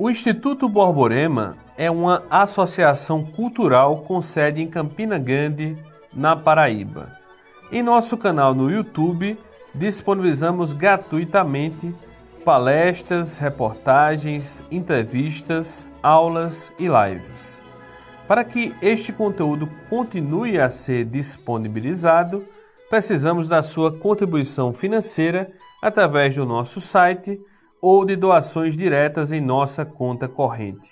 O Instituto Borborema é uma associação cultural com sede em Campina Grande, na Paraíba. Em nosso canal no YouTube, disponibilizamos gratuitamente palestras, reportagens, entrevistas, aulas e lives. Para que este conteúdo continue a ser disponibilizado, precisamos da sua contribuição financeira através do nosso site ou de doações diretas em nossa conta corrente.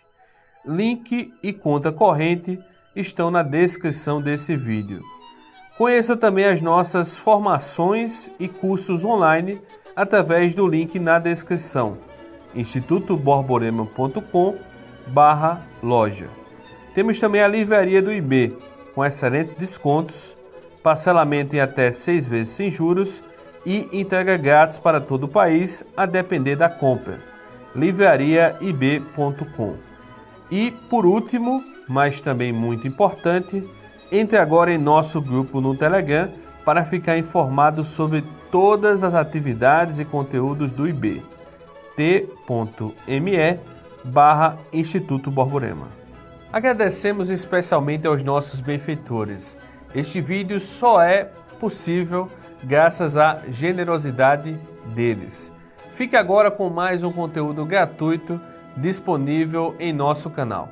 Link e conta corrente estão na descrição desse vídeo. Conheça também as nossas formações e cursos online através do link na descrição, institutoborborema.com/loja. Temos também a livraria do IB, com excelentes descontos, parcelamento em até 6 vezes sem juros e entrega grátis para todo o país, a depender da compra. livrariaib.com. E, por último, mas também muito importante, entre agora em nosso grupo no Telegram para ficar informado sobre todas as atividades e conteúdos do IB. t.me/Instituto Borborema. Agradecemos especialmente aos nossos benfeitores. Este vídeo só é possível graças à generosidade deles. Fique agora com mais um conteúdo gratuito disponível em nosso canal.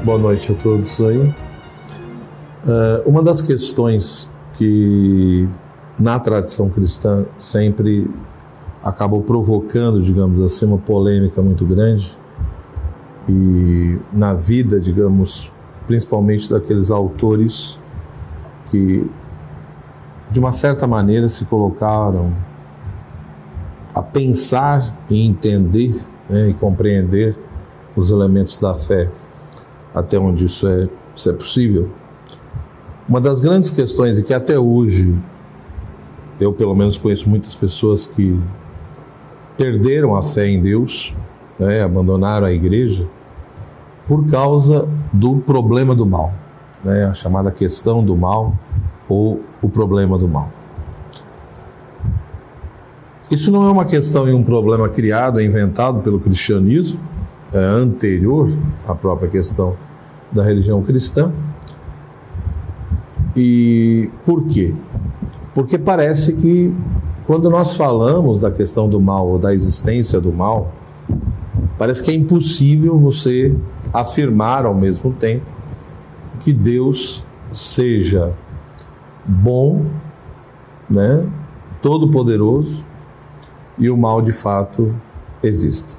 Boa noite a todos aí. Uma das questões que na tradição cristã sempre acabou provocando, digamos assim, uma polêmica muito grande, e na vida, digamos, principalmente daqueles autores que de uma certa maneira se colocaram a pensar e entender, e compreender os elementos da fé até onde isso é possível. Uma das grandes questões, e que até hoje eu pelo menos conheço muitas pessoas que perderam a fé em Deus, abandonaram a igreja por causa do problema do mal, a chamada questão do mal ou o problema do mal. Isso não é uma questão e um problema criado, inventado pelo cristianismo, anterior à própria questão da religião cristã. E por quê? Porque parece que quando nós falamos da questão do mal ou da existência do mal, parece que é impossível você afirmar ao mesmo tempo que Deus seja bom, todo-poderoso, e o mal de fato existe.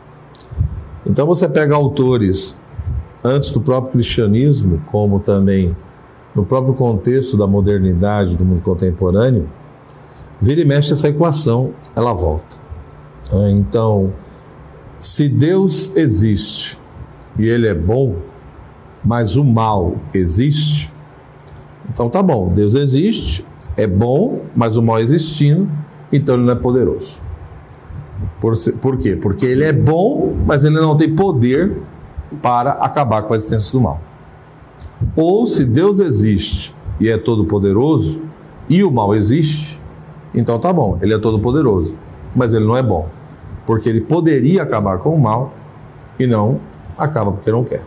Então você pega autores antes do próprio cristianismo, como também no próprio contexto da modernidade, do mundo contemporâneo, vira e mexe essa equação, ela volta. Então, se Deus existe e Ele é bom, mas o mal existe, então tá bom, Deus existe, é bom, mas o mal existindo, então Ele não é poderoso. Por quê? Porque Ele é bom, mas Ele não tem poder para acabar com a existência do mal. Ou se Deus existe e é todo-poderoso, e o mal existe, então tá bom, Ele é todo-poderoso, mas Ele não é bom, porque Ele poderia acabar com o mal e não acaba porque não quer.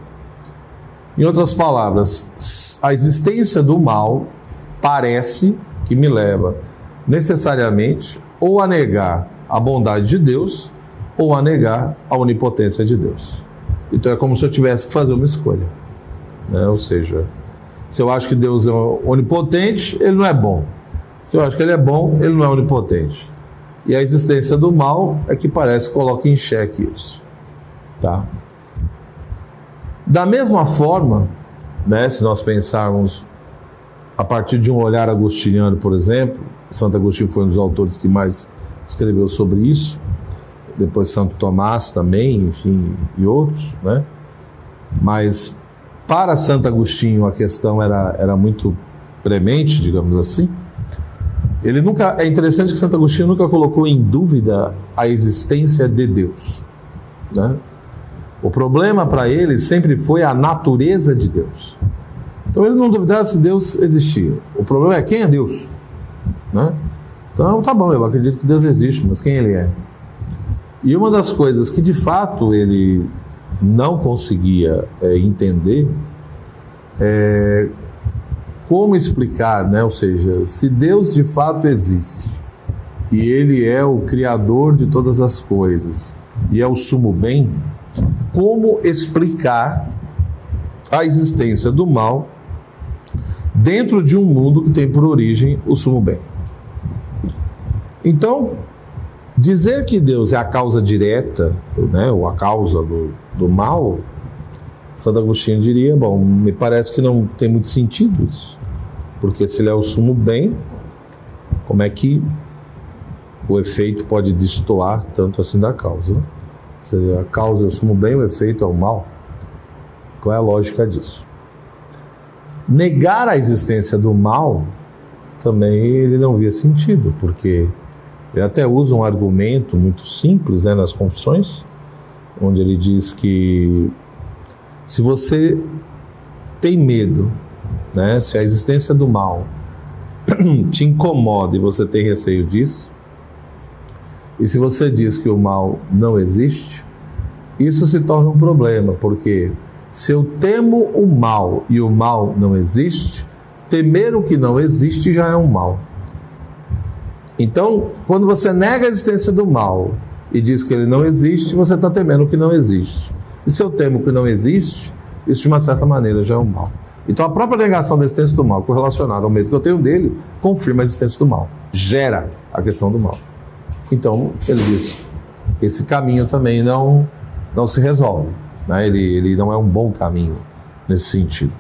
Em outras palavras, a existência do mal parece que me leva necessariamente ou a negar a bondade de Deus ou a negar a onipotência de Deus. Então é como se eu tivesse que fazer uma escolha, Ou seja, se eu acho que Deus é onipotente, Ele não é bom. Se eu acho que Ele é bom, Ele não é onipotente. E a existência do mal é que parece que coloca em xeque isso. Tá? Da mesma forma, se nós pensarmos a partir de um olhar agostiniano, por exemplo, Santo Agostinho foi um dos autores que mais escreveu sobre isso, depois Santo Tomás também, enfim, e outros, Mas para Santo Agostinho a questão era muito premente, digamos assim. É interessante que Santo Agostinho nunca colocou em dúvida a existência de Deus, O problema para ele sempre foi a natureza de Deus. Então ele não duvidava se Deus existia. O problema é quem é Deus, né? Então tá bom, eu acredito que Deus existe, mas quem ele é? E uma das coisas que de fato ele não conseguia entender é como explicar, né? Ou seja, se Deus de fato existe e ele é o criador de todas as coisas e é o sumo bem, como explicar a existência do mal dentro de um mundo que tem por origem o sumo bem? Então, dizer que Deus é a causa direta, né, ou a causa do mal, Santo Agostinho diria, bom, me parece que não tem muito sentido isso, porque se ele é o sumo bem, como é que o efeito pode destoar tanto assim da causa, né? Se a causa é o sumo bem, o efeito é o mal. Qual é a lógica disso? Negar a existência do mal, também ele não via sentido, porque ele até usa um argumento muito simples, né, nas Confissões, onde ele diz que se você tem medo, né, se a existência do mal te incomoda e você tem receio disso, e se você diz que o mal não existe, isso se torna um problema, porque se eu temo o mal e o mal não existe, temer o que não existe já é um mal. Então, quando você nega a existência do mal e diz que ele não existe, você está temendo o que não existe. E se eu temo o que não existe, isso de uma certa maneira já é um mal. Então a própria negação da existência do mal, correlacionada ao medo que eu tenho dele, confirma a existência do mal, gera a questão do mal. Então ele diz, esse caminho também não se resolve, né? Ele não é um bom caminho nesse sentido.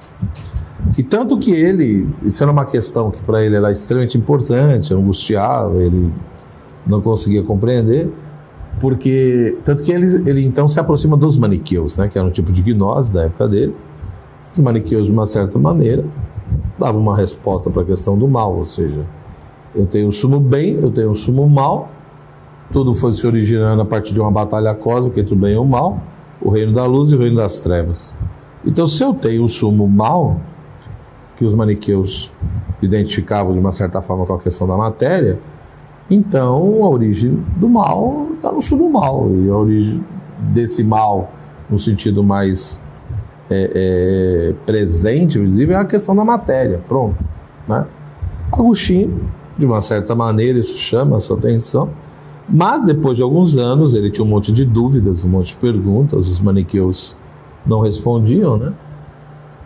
E tanto que ele, isso era uma questão que para ele era extremamente importante, angustiava, ele não conseguia compreender, porque tanto que ele então se aproxima dos maniqueus, né, que era um tipo de gnose da época dele. Os maniqueus, de uma certa maneira, davam uma resposta para a questão do mal, ou seja, eu tenho o sumo bem, eu tenho o sumo mal, tudo foi se originando a partir de uma batalha cósmica entre o bem e o mal, o reino da luz e o reino das trevas. Então, se eu tenho o sumo mal, que os maniqueus identificavam de uma certa forma com a questão da matéria, então a origem do mal está no sumo mal, e a origem desse mal, no sentido mais presente, visível, é a questão da matéria, pronto, né? Agostinho, de uma certa maneira, isso chama a sua atenção, mas depois de alguns anos ele tinha um monte de dúvidas, um monte de perguntas, os maniqueus não respondiam, né?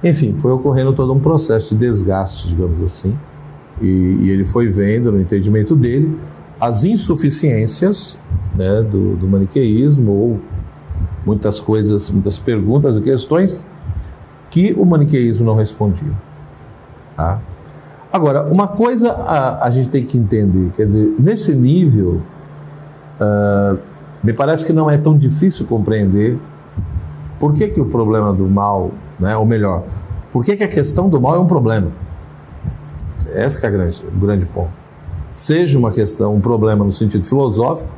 Enfim, foi ocorrendo todo um processo de desgaste, digamos assim, e ele foi vendo, no entendimento dele, as insuficiências, né, do maniqueísmo, ou muitas coisas, muitas perguntas e questões que o maniqueísmo não respondia. Tá? Agora, uma coisa a gente tem que entender, quer dizer, nesse nível, me parece que não é tão difícil compreender por que o problema do mal, né, ou melhor, por que a questão do mal é um problema. Esse que é o grande ponto. Seja uma questão, um problema no sentido filosófico,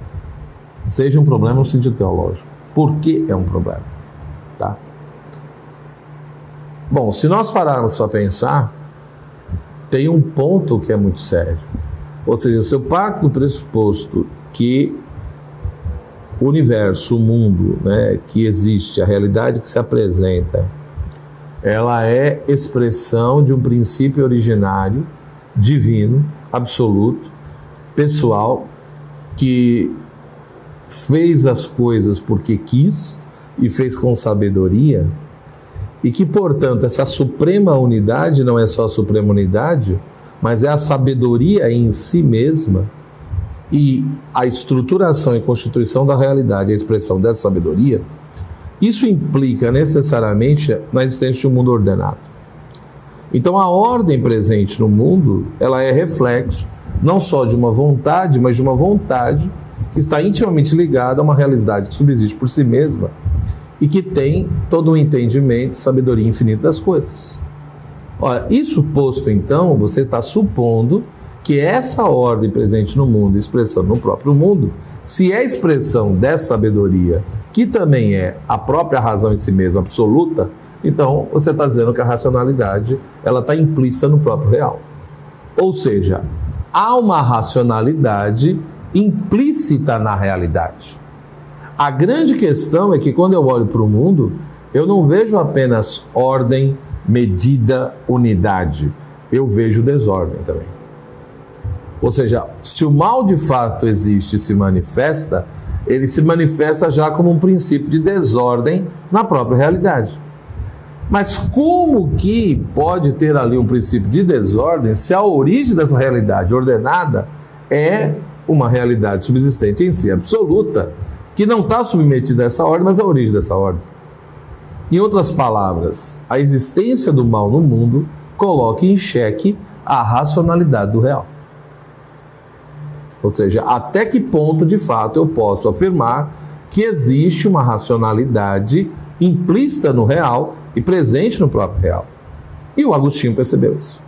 seja um problema no sentido teológico. Por que é um problema? Tá? Bom, se nós pararmos para pensar, tem um ponto que é muito sério. Ou seja, se eu parto do pressuposto que o universo, o mundo, né, que existe, a realidade que se apresenta, ela é expressão de um princípio originário, divino, absoluto, pessoal, que fez as coisas porque quis e fez com sabedoria, e que, portanto, essa suprema unidade não é só a suprema unidade, mas é a sabedoria em si mesma, e a estruturação e constituição da realidade, a expressão dessa sabedoria, isso implica necessariamente na existência de um mundo ordenado. Então a ordem presente no mundo, ela é reflexo não só de uma vontade, mas de uma vontade que está intimamente ligada a uma realidade que subsiste por si mesma e que tem todo um entendimento, sabedoria infinita das coisas. Ora, isso posto então, você está supondo que essa ordem presente no mundo, expressando no próprio mundo, se é expressão dessa sabedoria, que também é a própria razão em si mesma absoluta, Então, você está dizendo que a racionalidade ela está implícita no próprio real. Ou seja, há uma racionalidade implícita na realidade. A grande questão é que quando eu olho para o mundo, eu não vejo apenas ordem, medida, unidade. Eu vejo desordem também. Ou seja, se o mal de fato existe e se manifesta, ele se manifesta já como um princípio de desordem na própria realidade. Mas como que pode ter ali um princípio de desordem se a origem dessa realidade ordenada é uma realidade subsistente em si, absoluta, que não está submetida a essa ordem, mas a origem dessa ordem? Em outras palavras, a existência do mal no mundo coloca em xeque a racionalidade do real. Ou seja, até que ponto de fato eu posso afirmar que existe uma racionalidade implícita no real e presente no próprio real. E o Agostinho percebeu isso.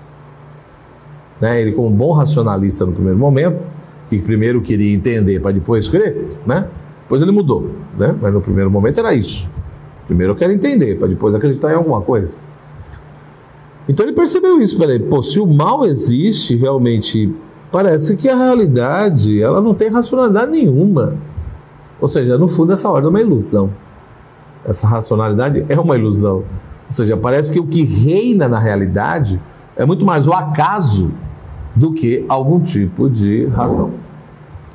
Ele, como bom racionalista no primeiro momento, que primeiro queria entender para depois crer, depois ele mudou, mas no primeiro momento era isso. Primeiro eu quero entender, para depois acreditar em alguma coisa. Então ele percebeu isso, se o mal existe, realmente parece que a realidade ela não tem racionalidade nenhuma. Ou seja, no fundo essa ordem é uma ilusão. Essa racionalidade é uma ilusão. Ou seja, parece que o que reina na realidade é muito mais o acaso do que algum tipo de razão.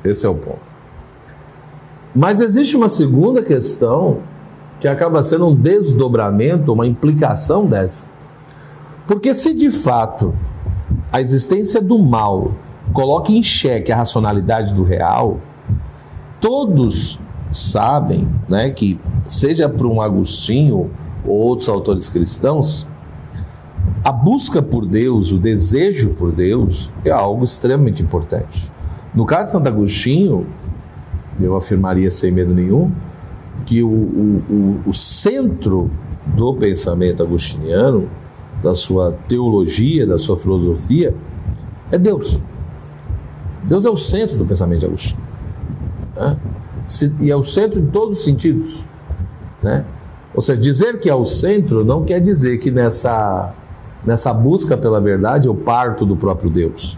Esse é o ponto. Mas existe uma segunda questão que acaba sendo um desdobramento, uma implicação dessa. Porque se de fato a existência do mal coloca em xeque a racionalidade do real, todos sabem, que seja por um Agostinho ou outros autores cristãos, a busca por Deus, o desejo por Deus é algo extremamente importante. No caso de Santo Agostinho, eu afirmaria sem medo nenhum que o centro do pensamento agostiniano, da sua teologia, da sua filosofia, é Deus. Deus é o centro do pensamento de Agostinho. E é o centro em todos os sentidos. Ou seja, dizer que é o centro não quer dizer que nessa busca pela verdade eu parto do próprio Deus.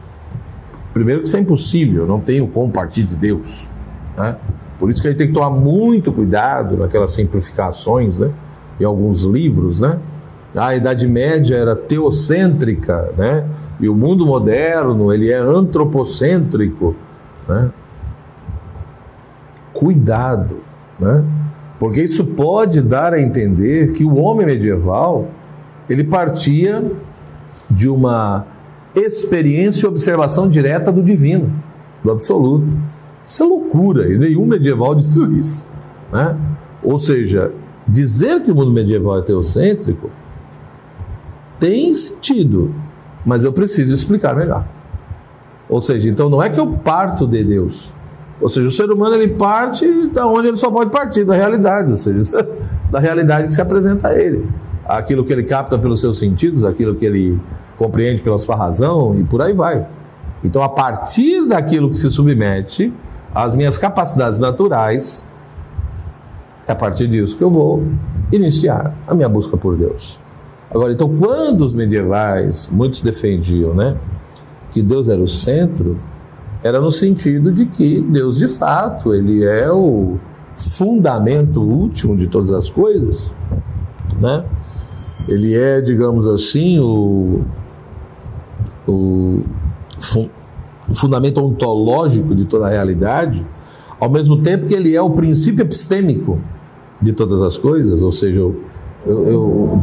Primeiro que isso é impossível, eu não tenho como partir de Deus. Por isso que a gente tem que tomar muito cuidado naquelas simplificações, em alguns livros, A Idade Média era teocêntrica, e o mundo moderno ele é antropocêntrico. Cuidado, porque isso pode dar a entender que o homem medieval ele partia de uma experiência e observação direta do divino, do absoluto. Isso é loucura, e nenhum medieval disse isso. Ou seja, dizer que o mundo medieval é teocêntrico tem sentido, mas eu preciso explicar melhor. Ou seja, então não é que eu parto de Deus. Ou seja, o ser humano ele parte da onde ele só pode partir, da realidade, ou seja, da realidade que se apresenta a ele. Aquilo que ele capta pelos seus sentidos, aquilo que ele compreende pela sua razão e por aí vai. Então, a partir daquilo que se submete às minhas capacidades naturais, é a partir disso que eu vou iniciar a minha busca por Deus. Agora, então, quando os medievais, muitos defendiam, que Deus era o centro, era no sentido de que Deus, de fato, ele é o fundamento último de todas as coisas, Ele é, digamos assim, o fundamento ontológico de toda a realidade, ao mesmo tempo que ele é o princípio epistêmico de todas as coisas, ou seja,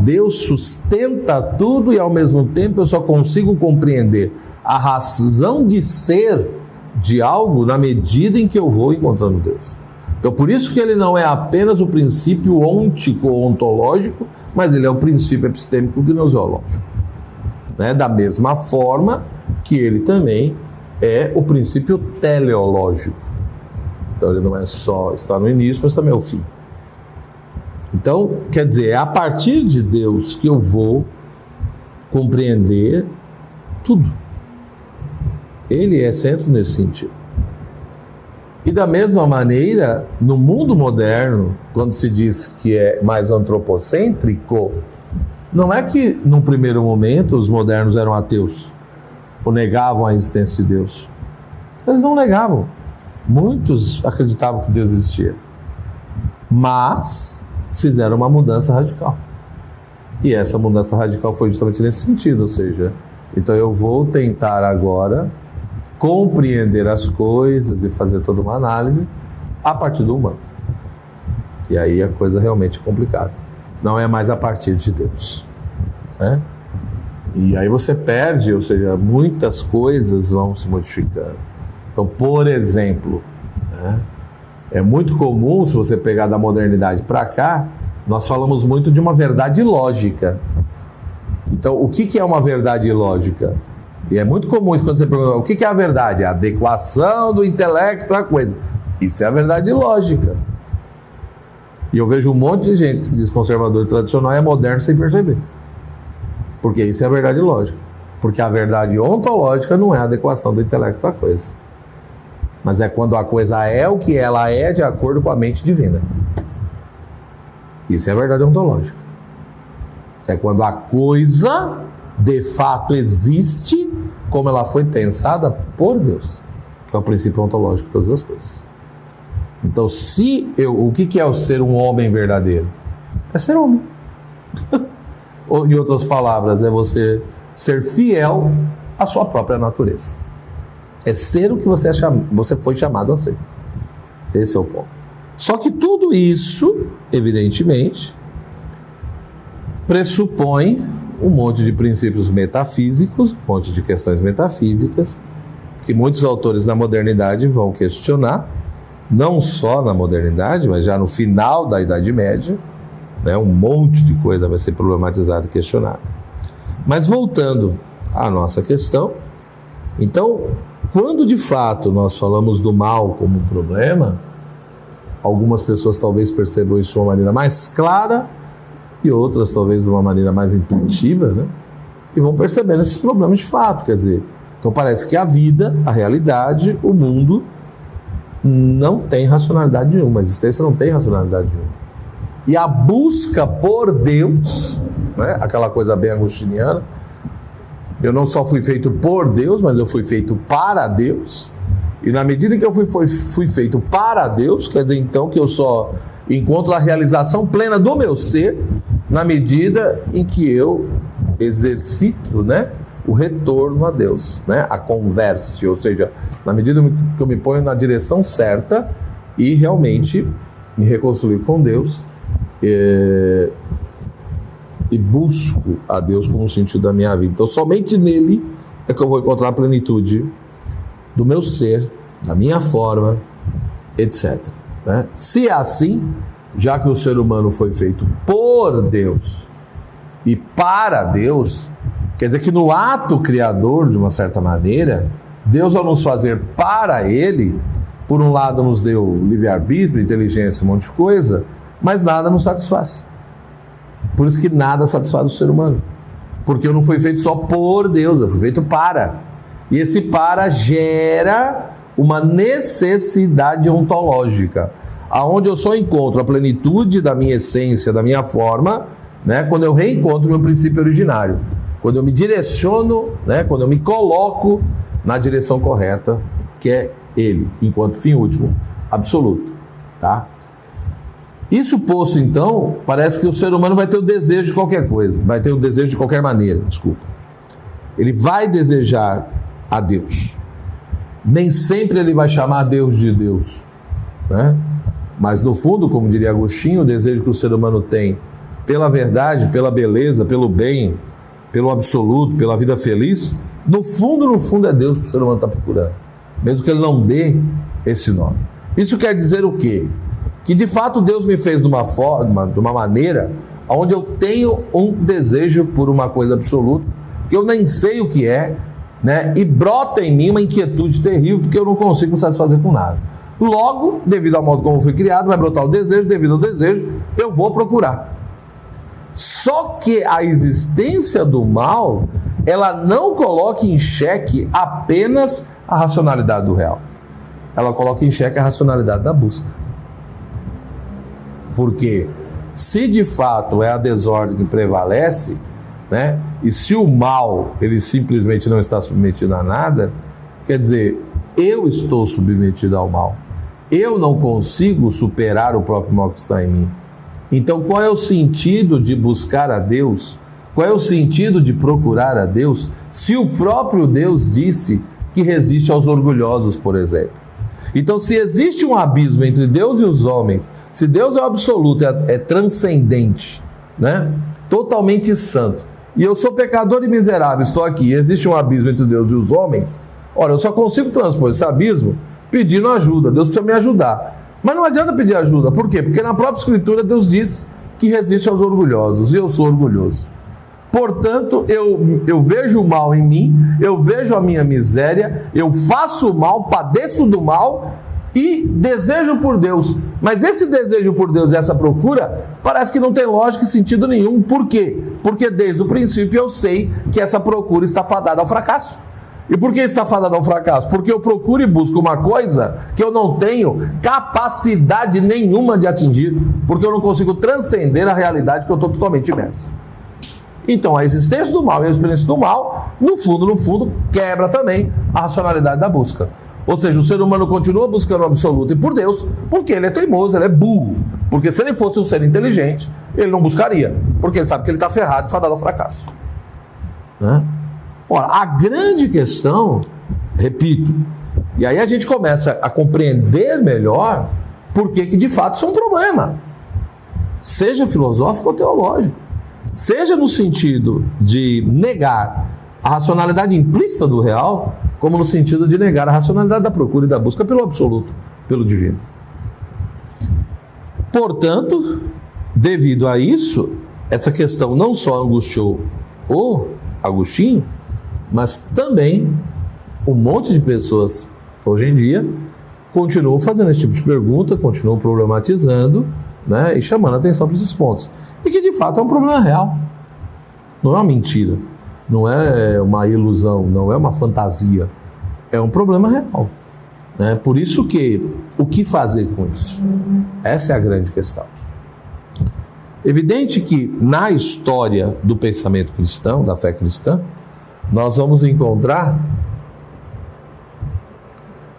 Deus sustenta tudo e ao mesmo tempo eu só consigo compreender a razão de ser de algo na medida em que eu vou encontrando Deus. Então por isso que ele não é apenas o princípio ôntico ou ontológico, mas ele é o princípio epistêmico gnoseológico. Da mesma forma que ele também é o princípio teleológico. Então ele não é só estar no início, mas também é o fim. Então, quer dizer, é a partir de Deus que eu vou compreender tudo. Ele é centro nesse sentido. E da mesma maneira, no mundo moderno, quando se diz que é mais antropocêntrico, Não é que, num primeiro momento, os modernos eram ateus ou negavam a existência de Deus. Eles não negavam. Muitos acreditavam que Deus existia. Mas fizeram uma mudança radical. E essa mudança radical foi justamente nesse sentido, ou seja, então eu vou tentar agora compreender as coisas e fazer toda uma análise a partir do humano. E aí a coisa realmente é complicada. Não é mais a partir de Deus, né? E aí você perde, ou seja, muitas coisas vão se modificando. Então, por exemplo, né, é muito comum, se você pegar da modernidade para cá, nós falamos muito de uma verdade lógica. Então, o que é uma verdade lógica? E é muito comum isso quando você pergunta, o que é a verdade? A adequação do intelecto à coisa. Isso é a verdade lógica. E eu vejo um monte de gente que se diz conservador e tradicional e é moderno sem perceber. Porque isso é a verdade lógica. Porque a verdade ontológica não é a adequação do intelecto à coisa. Mas é quando a coisa é o que ela é de acordo com a mente divina. Isso é a verdade ontológica. É quando a coisa de fato existe como ela foi pensada por Deus, que é o princípio ontológico de todas as coisas. Então, o que é o ser um homem verdadeiro? É ser homem. Ou, em outras palavras, é você ser fiel à sua própria natureza. É ser o que você foi chamado a ser. Esse é o ponto. Só que tudo isso, evidentemente, pressupõe um monte de princípios metafísicos, um monte de questões metafísicas, que muitos autores na modernidade vão questionar, não só na modernidade, mas já no final da Idade Média, né, um monte de coisa vai ser problematizada e questionada. Mas voltando à nossa questão, então, quando de fato nós falamos do mal como um problema, algumas pessoas talvez percebam isso de uma maneira mais clara e outras talvez de uma maneira mais intuitiva, né? E vão percebendo esses problemas de fato, quer dizer, então parece que a vida, a realidade, o mundo não tem racionalidade nenhuma, a existência não tem racionalidade nenhuma. E a busca por Deus, né? Aquela coisa bem agostiniana, eu não só fui feito por Deus, mas eu fui feito para Deus. E na medida que eu fui feito para Deus, quer dizer então que eu só encontro a realização plena do meu ser na medida em que eu exercito, né, o retorno a Deus, né, a conversão, ou seja, na medida que eu me ponho na direção certa e realmente me reconstruir com Deus e busco a Deus como sentido da minha vida. Então somente nele é que eu vou encontrar a plenitude do meu ser, da minha forma, etc. Né? Se é assim, já que o ser humano foi feito por Deus e para Deus, quer dizer que no ato criador, de uma certa maneira, Deus, ao nos fazer para Ele, por um lado nos deu livre-arbítrio, inteligência, um monte de coisa, mas nada nos satisfaz. Por isso que nada satisfaz o ser humano. Porque eu não fui feito só por Deus, eu fui feito para. E esse para gera uma necessidade ontológica, aonde eu só encontro a plenitude da minha essência, da minha forma, né, quando eu reencontro o meu princípio originário, quando eu me direciono, né, quando eu me coloco na direção correta, que é Ele, enquanto fim último, absoluto, tá? Isso posto, então, parece que o ser humano vai ter o desejo de qualquer coisa, vai ter o desejo de qualquer maneira, desculpa. Ele vai desejar a Deus. Nem sempre ele vai chamar Deus de Deus, né? Mas no fundo, como diria Agostinho, o desejo que o ser humano tem pela verdade, pela beleza, pelo bem, pelo absoluto, pela vida feliz, no fundo é Deus que o ser humano está procurando, mesmo que ele não dê esse nome. Isso quer dizer o quê? Que de fato Deus me fez de uma forma, de uma maneira, onde eu tenho um desejo por uma coisa absoluta, que eu nem sei o que é, né? E brota em mim uma inquietude terrível, porque eu não consigo me satisfazer com nada. Logo, devido ao modo como fui criado, vai brotar o desejo, devido ao desejo, eu vou procurar. Só que a existência do mal, ela não coloca em xeque apenas a racionalidade do real. Ela coloca em xeque a racionalidade da busca. Porque se de fato é a desordem que prevalece, né? E se o mal, ele simplesmente não está submetido a nada, quer dizer, eu estou submetido ao mal. Eu não consigo superar o próprio mal que está em mim. Então, qual é o sentido de buscar a Deus? Qual é o sentido de procurar a Deus, se o próprio Deus disse que resiste aos orgulhosos, por exemplo? Então, se existe um abismo entre Deus e os homens, se Deus é o absoluto, é transcendente, né? Totalmente santo, e eu sou pecador e miserável, estou aqui, existe um abismo entre Deus e os homens, ora, eu só consigo transpor esse abismo pedindo ajuda. Deus precisa me ajudar. Mas não adianta pedir ajuda, por quê? Porque na própria Escritura Deus diz que resiste aos orgulhosos, e eu sou orgulhoso. Portanto, eu vejo o mal em mim, eu vejo a minha miséria, eu faço o mal, padeço do mal e desejo por Deus. Mas esse desejo por Deus e essa procura parece que não tem lógica e sentido nenhum. Por quê? Porque desde o princípio eu sei que essa procura está fadada ao fracasso. E por que está fadada ao fracasso? Porque eu procuro e busco uma coisa que eu não tenho capacidade nenhuma de atingir, porque eu não consigo transcender a realidade que eu estou totalmente imerso. Então, a existência do mal e a experiência do mal, no fundo, quebra também a racionalidade da busca. Ou seja, o ser humano continua buscando o absoluto e por Deus, porque ele é teimoso, ele é burro. Porque se ele fosse um ser inteligente, ele não buscaria, porque ele sabe que ele está ferrado e fadado ao fracasso. Né? Ora, a grande questão, repito, e aí a gente começa a compreender melhor por que de fato isso é um problema, seja filosófico ou teológico. Seja no sentido de negar a racionalidade implícita do real, como no sentido de negar a racionalidade da procura e da busca pelo absoluto, pelo divino. Portanto, devido a isso, essa questão não só angustiou o Agostinho, mas também um monte de pessoas hoje em dia continuam fazendo esse tipo de pergunta, continuam problematizando, né, e chamando a atenção para esses pontos. E que de fato é um problema real. Não é uma mentira, não é uma ilusão, não é uma fantasia. É um problema real. Né? Por isso que, o que fazer com isso? Essa é a grande questão. Evidente que na história do pensamento cristão, da fé cristã, nós vamos encontrar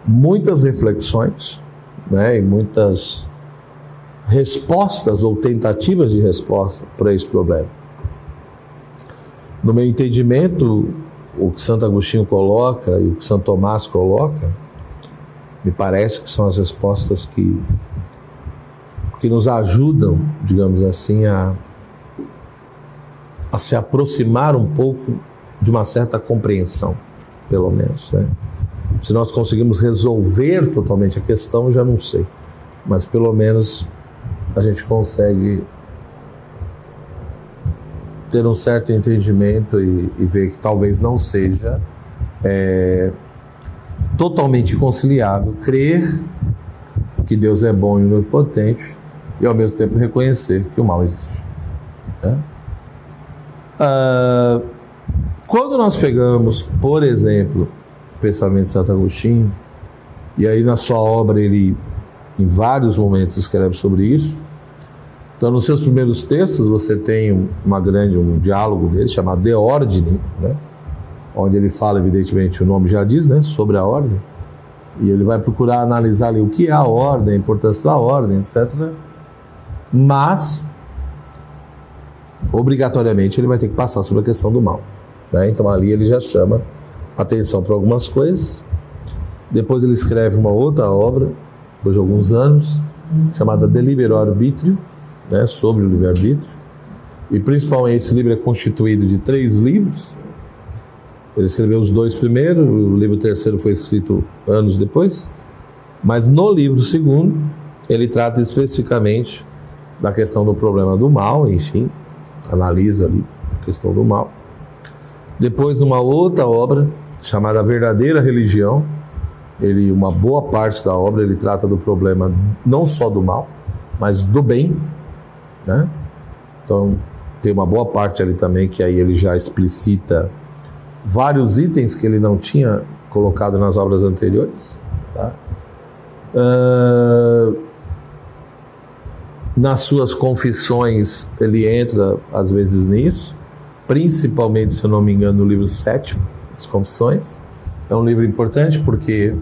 muitas reflexões, né, e muitas respostas ou tentativas de resposta para esse problema. No meu entendimento, o que Santo Agostinho coloca e o que Santo Tomás coloca, me parece que são as respostas que nos ajudam, digamos assim, a se aproximar um pouco de uma certa compreensão, pelo menos. Né? Se nós conseguimos resolver totalmente a questão, eu já não sei, mas pelo menos a gente consegue ter um certo entendimento e ver que talvez não seja totalmente conciliável crer que Deus é bom e onipotente e ao mesmo tempo reconhecer que o mal existe. Né? Quando nós pegamos, por exemplo, o pensamento de Santo Agostinho, e aí na sua obra ele em vários momentos escreve sobre isso. Então, nos seus primeiros textos, você tem um diálogo dele chamado De Ordine, né? Onde ele fala, evidentemente, o nome já diz, né? Sobre a ordem. E ele vai procurar analisar ali o que é a ordem, a importância da ordem, etc. Mas, obrigatoriamente, ele vai ter que passar sobre a questão do mal. Né? Então, ali ele já chama atenção para algumas coisas. Depois ele escreve uma outra obra, depois de alguns anos, chamada De Libero Arbitrio, né, sobre o livre-arbítrio, e principalmente esse livro é constituído de 3 livros. Ele escreveu os 2 primeiros, o livro terceiro foi escrito anos depois, mas no livro segundo ele trata especificamente da questão do problema do mal, enfim, analisa ali a questão do mal. Depois, numa outra obra chamada Verdadeira Religião, uma boa parte da obra ele trata do problema não só do mal, mas do bem, né? Então tem uma boa parte ali também que aí ele já explicita vários itens que ele não tinha colocado nas obras anteriores, tá? nas suas confissões, ele entra às vezes nisso, principalmente, se eu não me engano, no livro 7, as Confissões. É um livro importante porque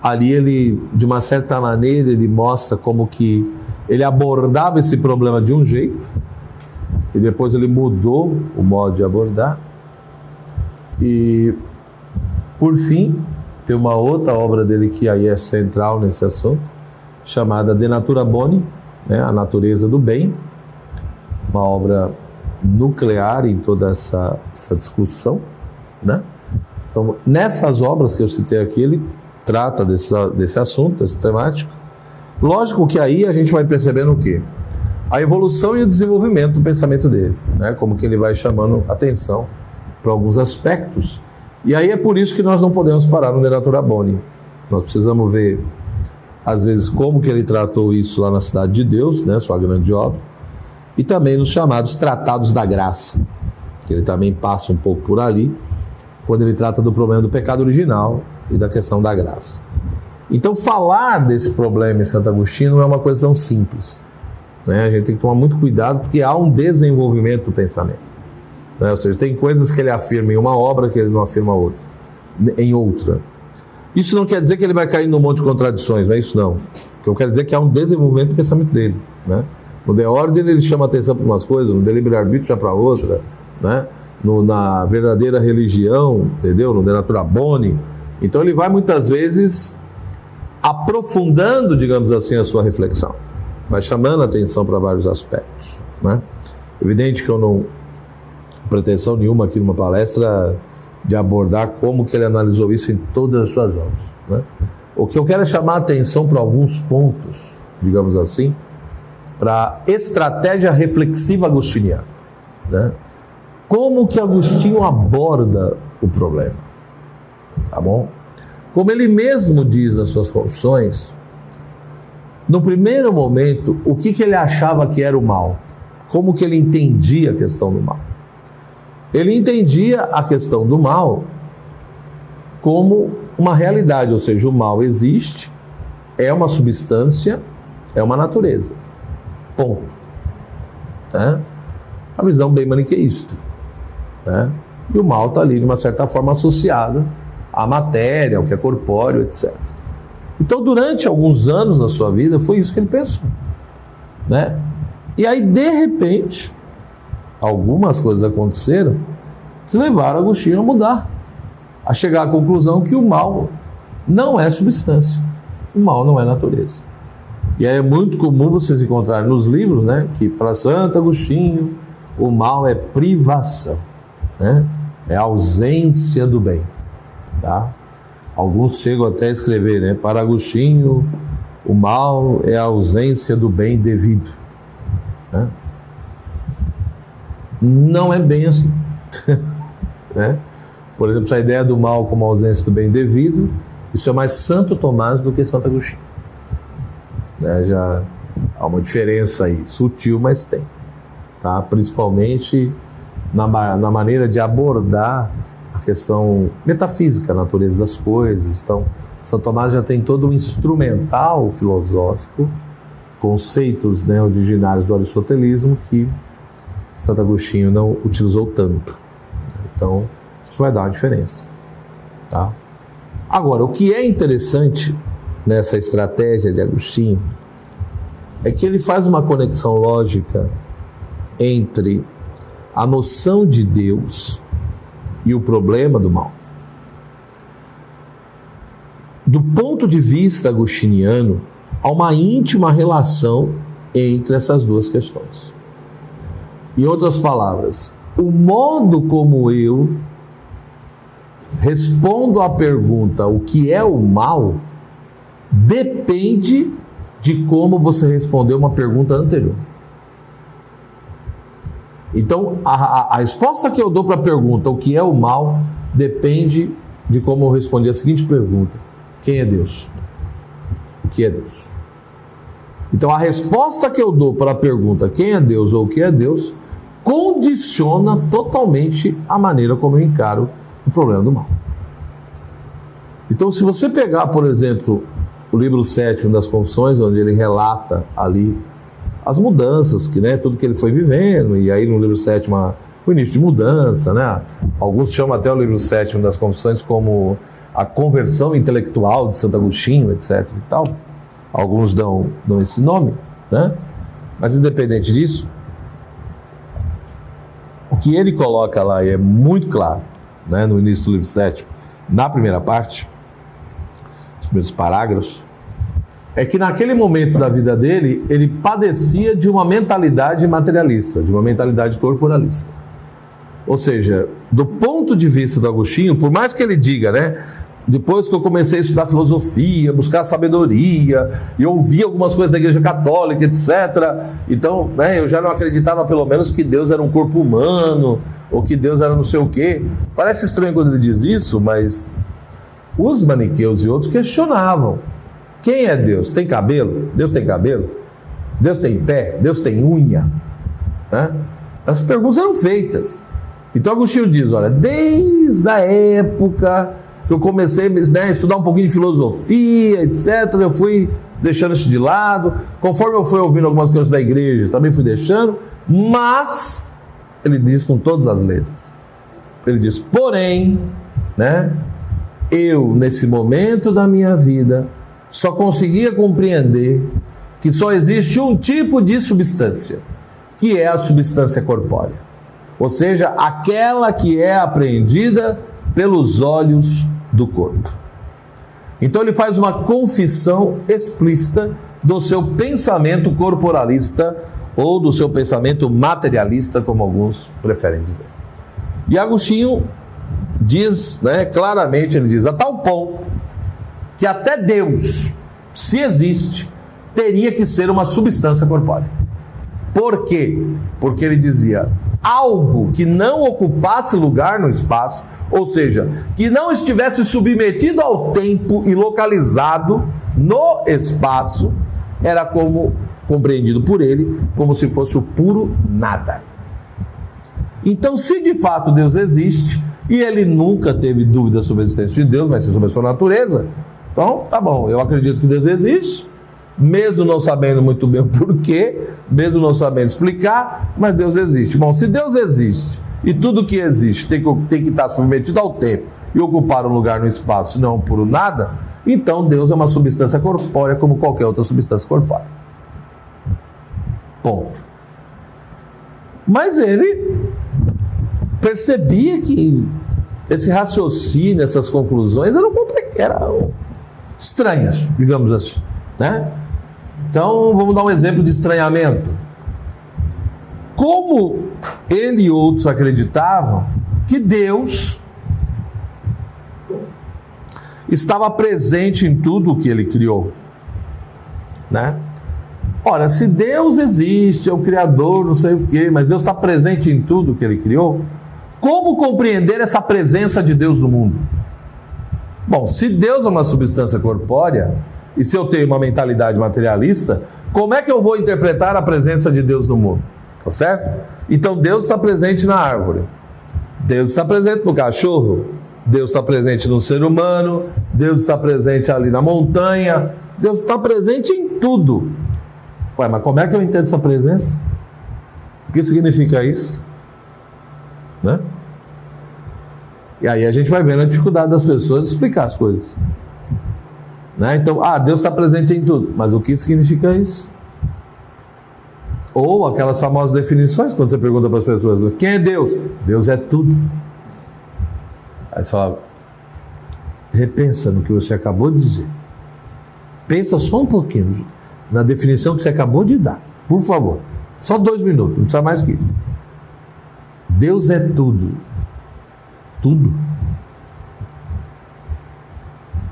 ali ele, de uma certa maneira, ele mostra como que ele abordava esse problema de um jeito e depois ele mudou o modo de abordar. E, por fim, tem uma outra obra dele que aí é central nesse assunto, chamada De Natura Boni, né, a natureza do bem, uma obra nuclear em toda essa discussão, né? Então, nessas obras que eu citei aqui, ele trata desse assunto, dessa temática. Lógico que aí a gente vai percebendo o quê? A evolução e o desenvolvimento do pensamento dele, né? Como que ele vai chamando atenção para alguns aspectos. E aí é por isso que nós não podemos parar no De Natura Boni. Nós precisamos ver, às vezes, como que ele tratou isso lá na Cidade de Deus, né? Sua grande obra. E também nos chamados Tratados da Graça, que ele também passa um pouco por ali, quando ele trata do problema do pecado original e da questão da graça. Então, falar desse problema em Santo Agostinho não é uma coisa tão simples, né? A gente tem que tomar muito cuidado, porque há um desenvolvimento do pensamento, né? Ou seja, tem coisas que ele afirma em uma obra que ele não afirma em outra. Isso não quer dizer que ele vai cair num monte de contradições, não é isso não. O que eu quero dizer é que há um desenvolvimento do pensamento dele, né? No De Ordem ele chama atenção para umas coisas, no De Livre-Arbítrio já para outra, né? Na verdadeira religião, entendeu? No De Natura Boni. Então ele vai muitas vezes aprofundando, digamos assim, a sua reflexão. Vai chamando atenção para vários aspectos, né? Evidente que eu não tenho pretensão nenhuma aqui numa palestra de abordar como que ele analisou isso em todas as suas obras, né? O que eu quero é chamar atenção para alguns pontos, digamos assim, para a estratégia reflexiva agostiniana, né? Como que Agostinho aborda o problema, tá bom? Como ele mesmo diz nas suas Confissões, no primeiro momento, o que ele achava que era o mal? Como que ele entendia a questão do mal? Ele entendia a questão do mal como uma realidade, ou seja, o mal existe, é uma substância, é uma natureza. Ponto. Né? A visão bem maniqueísta. Né? E o mal está ali, de uma certa forma, associado à matéria, ao que é corpóreo, etc. Então, durante alguns anos da sua vida, foi isso que ele pensou. Né? E aí, de repente, algumas coisas aconteceram que levaram Agostinho a mudar, a chegar à conclusão que o mal não é substância, o mal não é natureza. E aí é muito comum vocês encontrarem nos livros, né, que para Santo Agostinho o mal é privação, né? É ausência do bem, tá? Alguns chegam até a escrever, né, para Agostinho o mal é a ausência do bem devido, né? Não é bem assim. Né? Por exemplo, essa ideia do mal como ausência do bem devido, isso é mais Santo Tomás do que Santo Agostinho. Né? Já há uma diferença aí, sutil, mas tem. Tá? Principalmente na maneira de abordar a questão metafísica, a natureza das coisas. Então, Santo Tomás já tem todo um instrumental filosófico, conceitos, né, originários do aristotelismo que Santo Agostinho não utilizou tanto. Então, isso vai dar uma diferença. Tá? Agora, o que é interessante nessa estratégia de Agostinho é que ele faz uma conexão lógica entre a noção de Deus e o problema do mal. Do ponto de vista agostiniano, há uma íntima relação entre essas duas questões. Em outras palavras, o modo como eu respondo à pergunta o que é o mal depende de como você respondeu uma pergunta anterior. Então, a resposta que eu dou para a pergunta o que é o mal depende de como eu respondi a seguinte pergunta: quem é Deus? O que é Deus? Então, a resposta que eu dou para a pergunta quem é Deus ou o que é Deus condiciona totalmente a maneira como eu encaro o problema do mal. Então, se você pegar, por exemplo, o livro 7 das Confissões, onde ele relata ali as mudanças, que, né, tudo que ele foi vivendo, e aí no livro 7º, o início de mudança, né? Alguns chamam até o livro 7º das Confissões como a conversão intelectual de Santo Agostinho, etc. e tal. Alguns dão esse nome, né? Mas independente disso, o que ele coloca lá, e é muito claro, né, no início do livro 7º, na primeira parte, os primeiros parágrafos, é que naquele momento da vida dele, ele padecia de uma mentalidade materialista, de uma mentalidade corporalista. Ou seja, do ponto de vista do Agostinho, por mais que ele diga, né, depois que eu comecei a estudar filosofia, buscar sabedoria, e ouvir algumas coisas da Igreja Católica, etc. Então, né, eu já não acreditava, pelo menos, que Deus era um corpo humano, ou que Deus era não sei o quê. Parece estranho quando ele diz isso, mas os maniqueus e outros questionavam. Quem é Deus? Tem cabelo? Deus tem cabelo? Deus tem pé? Deus tem unha? Né? As perguntas eram feitas. Então Agostinho diz, olha, desde a época que eu comecei, né, a estudar um pouquinho de filosofia, etc., eu fui deixando isso de lado. Conforme eu fui ouvindo algumas coisas da igreja, também fui deixando. Mas, ele diz com todas as letras, ele diz, porém, né, eu, nesse momento da minha vida, só conseguia compreender que só existe um tipo de substância, que é a substância corpórea. Ou seja, aquela que é apreendida pelos olhos do corpo. Então ele faz uma confissão explícita do seu pensamento corporalista ou do seu pensamento materialista, como alguns preferem dizer. E Agostinho diz, né, claramente, ele diz, a tal ponto que até Deus, se existe, teria que ser uma substância corpórea. Por quê? Porque ele dizia, algo que não ocupasse lugar no espaço, ou seja, que não estivesse submetido ao tempo e localizado no espaço, era como compreendido por ele, como se fosse o puro nada. Então, se de fato Deus existe, e ele nunca teve dúvida sobre a existência de Deus, mas sim sobre a sua natureza, então, tá bom, eu acredito que Deus existe, mesmo não sabendo muito bem o porquê, mesmo não sabendo explicar, mas Deus existe. Bom, se Deus existe e tudo que existe tem que estar submetido ao tempo e ocupar um lugar no espaço, não por nada, então Deus é uma substância corpórea como qualquer outra substância corpórea. Ponto. Mas ele percebia que esse raciocínio, essas conclusões eram estranhas, digamos assim, né? Então, vamos dar um exemplo de estranhamento. Como ele e outros acreditavam que Deus estava presente em tudo o que ele criou, né? Ora, se Deus existe, é o Criador, não sei o quê, mas Deus está presente em tudo o que ele criou, como compreender essa presença de Deus no mundo? Bom, se Deus é uma substância corpórea, e se eu tenho uma mentalidade materialista, como é que eu vou interpretar a presença de Deus no mundo? Tá certo? Então Deus está presente na árvore, Deus está presente no cachorro, Deus está presente no ser humano, Deus está presente ali na montanha, Deus está presente em tudo. Ué, mas como é que eu entendo essa presença? O que significa isso? Né? E aí a gente vai vendo a dificuldade das pessoas de explicar as coisas. Né? Então, Deus está presente em tudo. Mas o que significa isso? Ou aquelas famosas definições, quando você pergunta para as pessoas, quem é Deus? Deus é tudo. Aí você fala, repensa no que você acabou de dizer. Pensa só um pouquinho na definição que você acabou de dar. Por favor. Só 2 minutos, não precisa mais que isso. Deus é tudo. Tudo.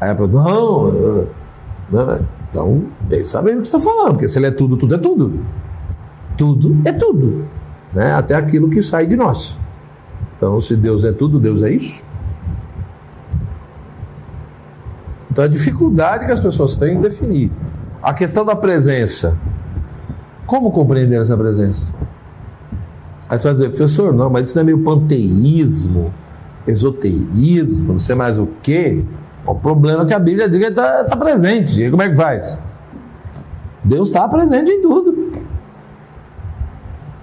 Aí a pessoa, não, então pensa bem no que você está falando, porque se ele é tudo, tudo é tudo. Tudo é tudo, né? Até aquilo que sai de nós. Então, se Deus é tudo, Deus é isso. Então, a dificuldade que as pessoas têm em definir. A questão da presença. Como compreender essa presença? Aí você vai dizer, professor, não, mas isso não é meio panteísmo, esoterismo, não sei mais o quê. O problema é que a Bíblia diz que ele está presente. E como é que faz? Deus está presente em tudo.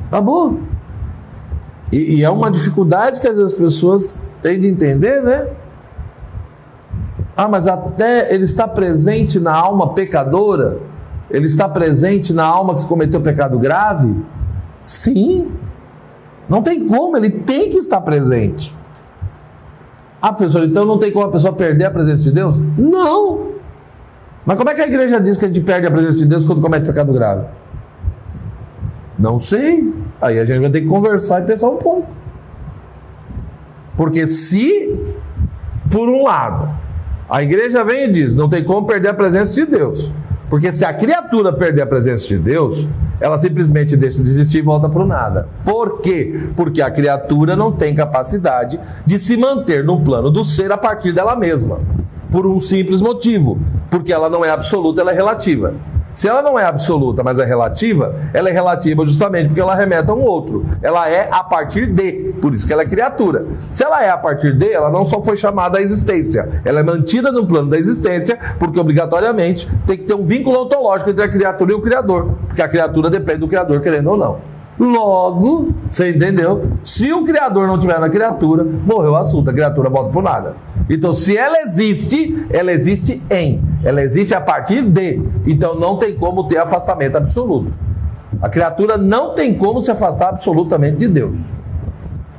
Acabou. E é uma dificuldade que às vezes as pessoas têm de entender, né? Ah, mas até ele está presente na alma pecadora? Ele está presente na alma que cometeu pecado grave? Sim. Não tem como, ele tem que estar presente. Ah, professor, então não tem como a pessoa perder a presença de Deus? Não. Mas como é que a igreja diz que a gente perde a presença de Deus quando comete pecado grave? Não sei. Aí a gente vai ter que conversar e pensar um pouco. Porque se, por um lado, a igreja vem e diz, não tem como perder a presença de Deus. Porque se a criatura perder a presença de Deus, ela simplesmente deixa de existir e volta para o nada. Por quê? Porque a criatura não tem capacidade de se manter no plano do ser a partir dela mesma. Por um simples motivo. Porque ela não é absoluta, ela é relativa. Se ela não é absoluta, mas é relativa, ela é relativa justamente porque ela remete a um outro. Ela é a partir de, por isso que ela é criatura. Se ela é a partir de, ela não só foi chamada à existência, ela é mantida no plano da existência, porque obrigatoriamente tem que ter um vínculo ontológico entre a criatura e o Criador, porque a criatura depende do Criador, querendo ou não. Logo, você entendeu? Se o Criador não estiver na criatura, morreu o assunto, a criatura volta por nada. Então, se ela existe em, ela existe a partir de. Então, não tem como ter afastamento absoluto. A criatura não tem como se afastar absolutamente de Deus.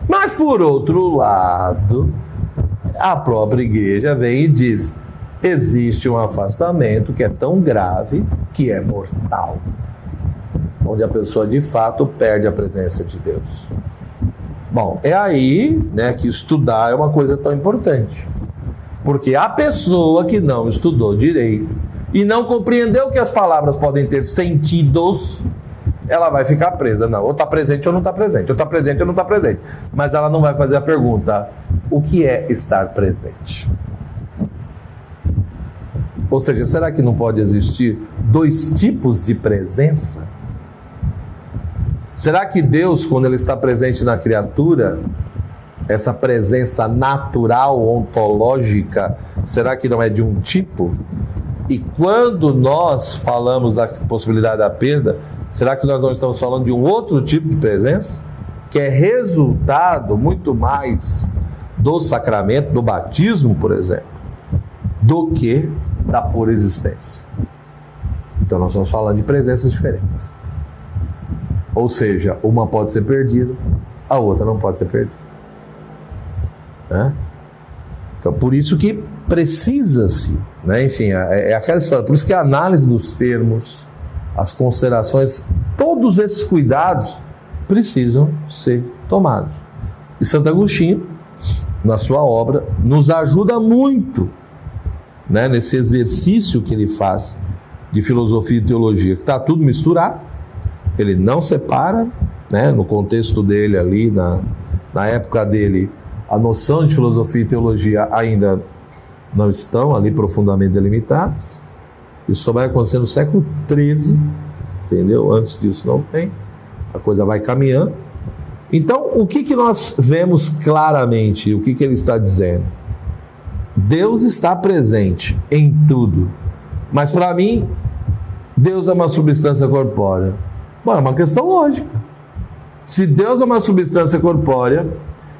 Mas, por outro lado, a própria igreja vem e diz, existe um afastamento que é tão grave que é mortal. Onde a pessoa de fato perde a presença de Deus. Bom, é aí, né, que estudar é uma coisa tão importante. Porque a pessoa que não estudou direito e não compreendeu que as palavras podem ter sentidos, ela vai ficar presa. Não, ou está presente ou não está presente. Ou está presente ou não está presente. Mas ela não vai fazer a pergunta, o que é estar presente? Ou seja, será que não pode existir dois tipos de presença? Será que Deus, quando Ele está presente na criatura, essa presença natural, ontológica, será que não é de um tipo? E quando nós falamos da possibilidade da perda, será que nós não estamos falando de um outro tipo de presença? Que é resultado muito mais do sacramento, do batismo, por exemplo, do que da pura existência. Então nós estamos falando de presenças diferentes. Ou seja, uma pode ser perdida, a outra não pode ser perdida. Né? Então, por isso que precisa-se, né? Enfim, é aquela história. Por isso que a análise dos termos, as considerações, todos esses cuidados precisam ser tomados. E Santo Agostinho, na sua obra, nos ajuda muito, né? Nesse exercício que ele faz de filosofia e teologia, que está tudo misturado. Ele não separa, né, no contexto dele ali, na época dele, a noção de filosofia e teologia ainda não estão ali profundamente delimitadas. Isso só vai acontecer no século XIII, entendeu? Antes disso não tem. A coisa vai caminhando. Então, o que nós vemos claramente? O que ele está dizendo? Deus está presente em tudo. Mas para mim, Deus é uma substância corpórea. Bom, é uma questão lógica. Se Deus é uma substância corpórea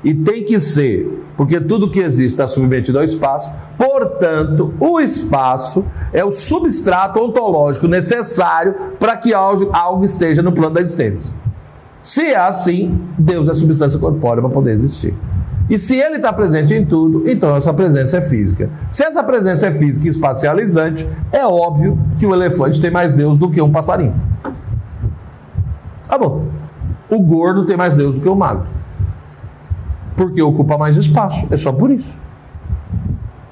e tem que ser, porque tudo que existe está submetido ao espaço, portanto, o espaço é o substrato ontológico necessário para que algo esteja no plano da existência. Se é assim, Deus é substância corpórea para poder existir. E se ele está presente em tudo, então essa presença é física. Se essa presença é física e espacializante, é óbvio que o elefante tem mais Deus do que um passarinho. Acabou. O gordo tem mais Deus do que o magro. Porque ocupa mais espaço. É só por isso.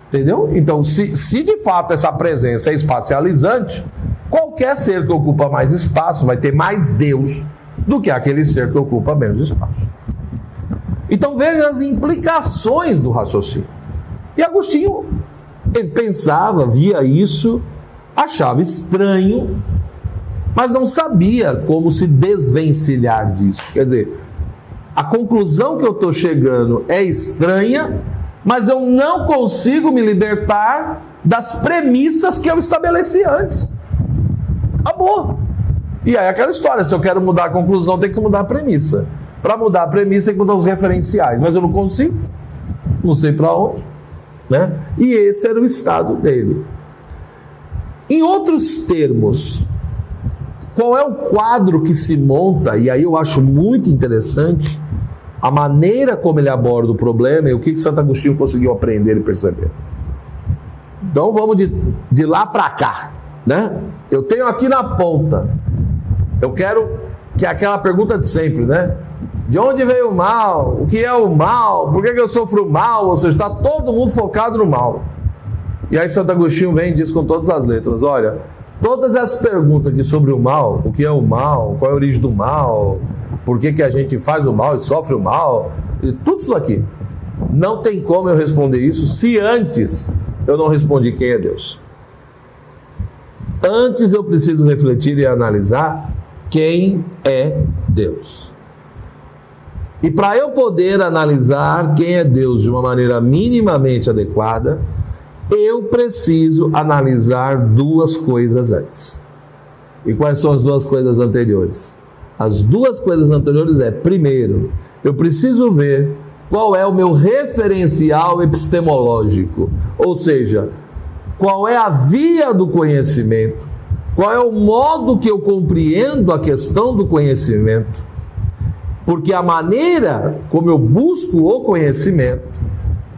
Entendeu? Então, se de fato essa presença é espacializante, qualquer ser que ocupa mais espaço vai ter mais Deus do que aquele ser que ocupa menos espaço. Então veja as implicações do raciocínio. E Agostinho, ele pensava, via isso, achava estranho, mas não sabia como se desvencilhar disso. Quer dizer, a conclusão que eu estou chegando é estranha, mas eu não consigo me libertar das premissas que eu estabeleci antes. Acabou. E aí aquela história, se eu quero mudar a conclusão, tem que mudar a premissa. Para mudar a premissa, tem que mudar os referenciais. Mas eu não consigo, não sei para onde, né? E esse era o estado dele. Em outros termos, qual é o quadro que se monta? E aí eu acho muito interessante a maneira como ele aborda o problema e o que Santo Agostinho conseguiu aprender e perceber. Então vamos de lá para cá, né? Eu tenho aqui na ponta, eu quero que é aquela pergunta de sempre, né? De onde veio o mal? O que é o mal? Por que eu sofro mal? Ou seja, está todo mundo focado no mal. E aí Santo Agostinho vem e diz com todas as letras, olha, todas as perguntas aqui sobre o mal, o que é o mal, qual é a origem do mal, por que a gente faz o mal e sofre o mal, e tudo isso aqui, não tem como eu responder isso se antes eu não respondi quem é Deus. Antes eu preciso refletir e analisar quem é Deus. E para eu poder analisar quem é Deus de uma maneira minimamente adequada, eu preciso analisar duas coisas antes. E quais são as duas coisas anteriores? As duas coisas anteriores primeiro, eu preciso ver qual é o meu referencial epistemológico, ou seja, qual é a via do conhecimento, qual é o modo que eu compreendo a questão do conhecimento, porque a maneira como eu busco o conhecimento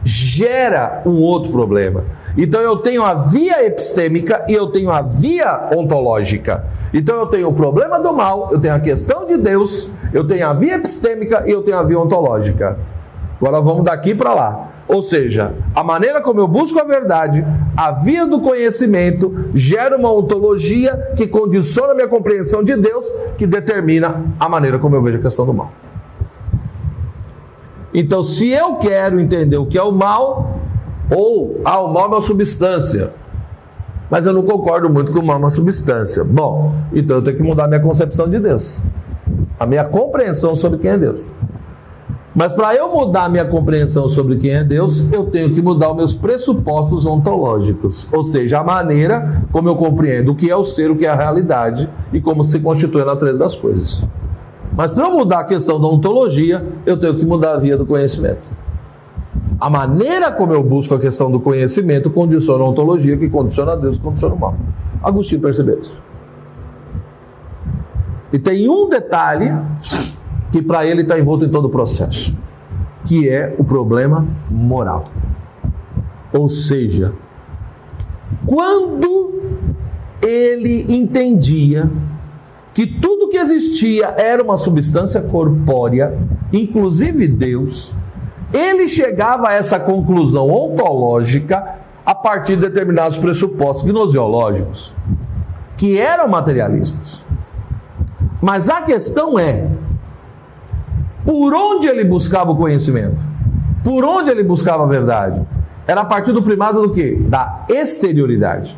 gera um outro problema. Então eu tenho a via epistêmica e eu tenho a via ontológica. Então eu tenho o problema do mal, eu tenho a questão de Deus, eu tenho a via epistêmica e eu tenho a via ontológica. Agora vamos daqui para lá. Ou seja, a maneira como eu busco a verdade, a via do conhecimento, gera uma ontologia que condiciona a minha compreensão de Deus, que determina a maneira como eu vejo a questão do mal. Então, se eu quero entender o que é o mal, o mal é uma substância, mas eu não concordo muito com o mal é uma substância. Bom, então eu tenho que mudar a minha concepção de Deus, a minha compreensão sobre quem é Deus. Mas para eu mudar a minha compreensão sobre quem é Deus, eu tenho que mudar os meus pressupostos ontológicos, ou seja, a maneira como eu compreendo o que é o ser, o que é a realidade e como se constitui a natureza das coisas. Mas para eu mudar a questão da ontologia, eu tenho que mudar a via do conhecimento. A maneira como eu busco a questão do conhecimento condiciona a ontologia, que condiciona a Deus, que condiciona o mal. Agostinho percebeu isso. E tem um detalhe que para ele está envolto em todo o processo, que é o problema moral. Ou seja, quando ele entendia que tudo que existia era uma substância corpórea, inclusive Deus, ele chegava a essa conclusão ontológica a partir de determinados pressupostos gnoseológicos, que eram materialistas. Mas a questão é, por onde ele buscava o conhecimento? Por onde ele buscava a verdade? Era a partir do primado do quê? Da exterioridade.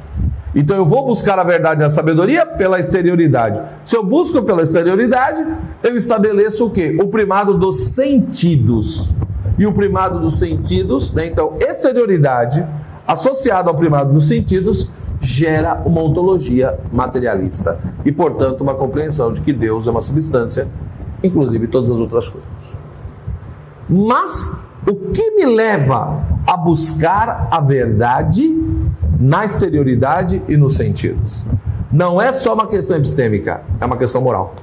Então eu vou buscar a verdade e a sabedoria pela exterioridade. Se eu busco pela exterioridade, eu estabeleço o quê? O primado dos sentidos. E o primado dos sentidos, né? Então exterioridade associada ao primado dos sentidos gera uma ontologia materialista. E portanto uma compreensão de que Deus é uma substância, inclusive todas as outras coisas. Mas o que me leva a buscar a verdade na exterioridade e nos sentidos? Não é só uma questão epistêmica, é uma questão moral.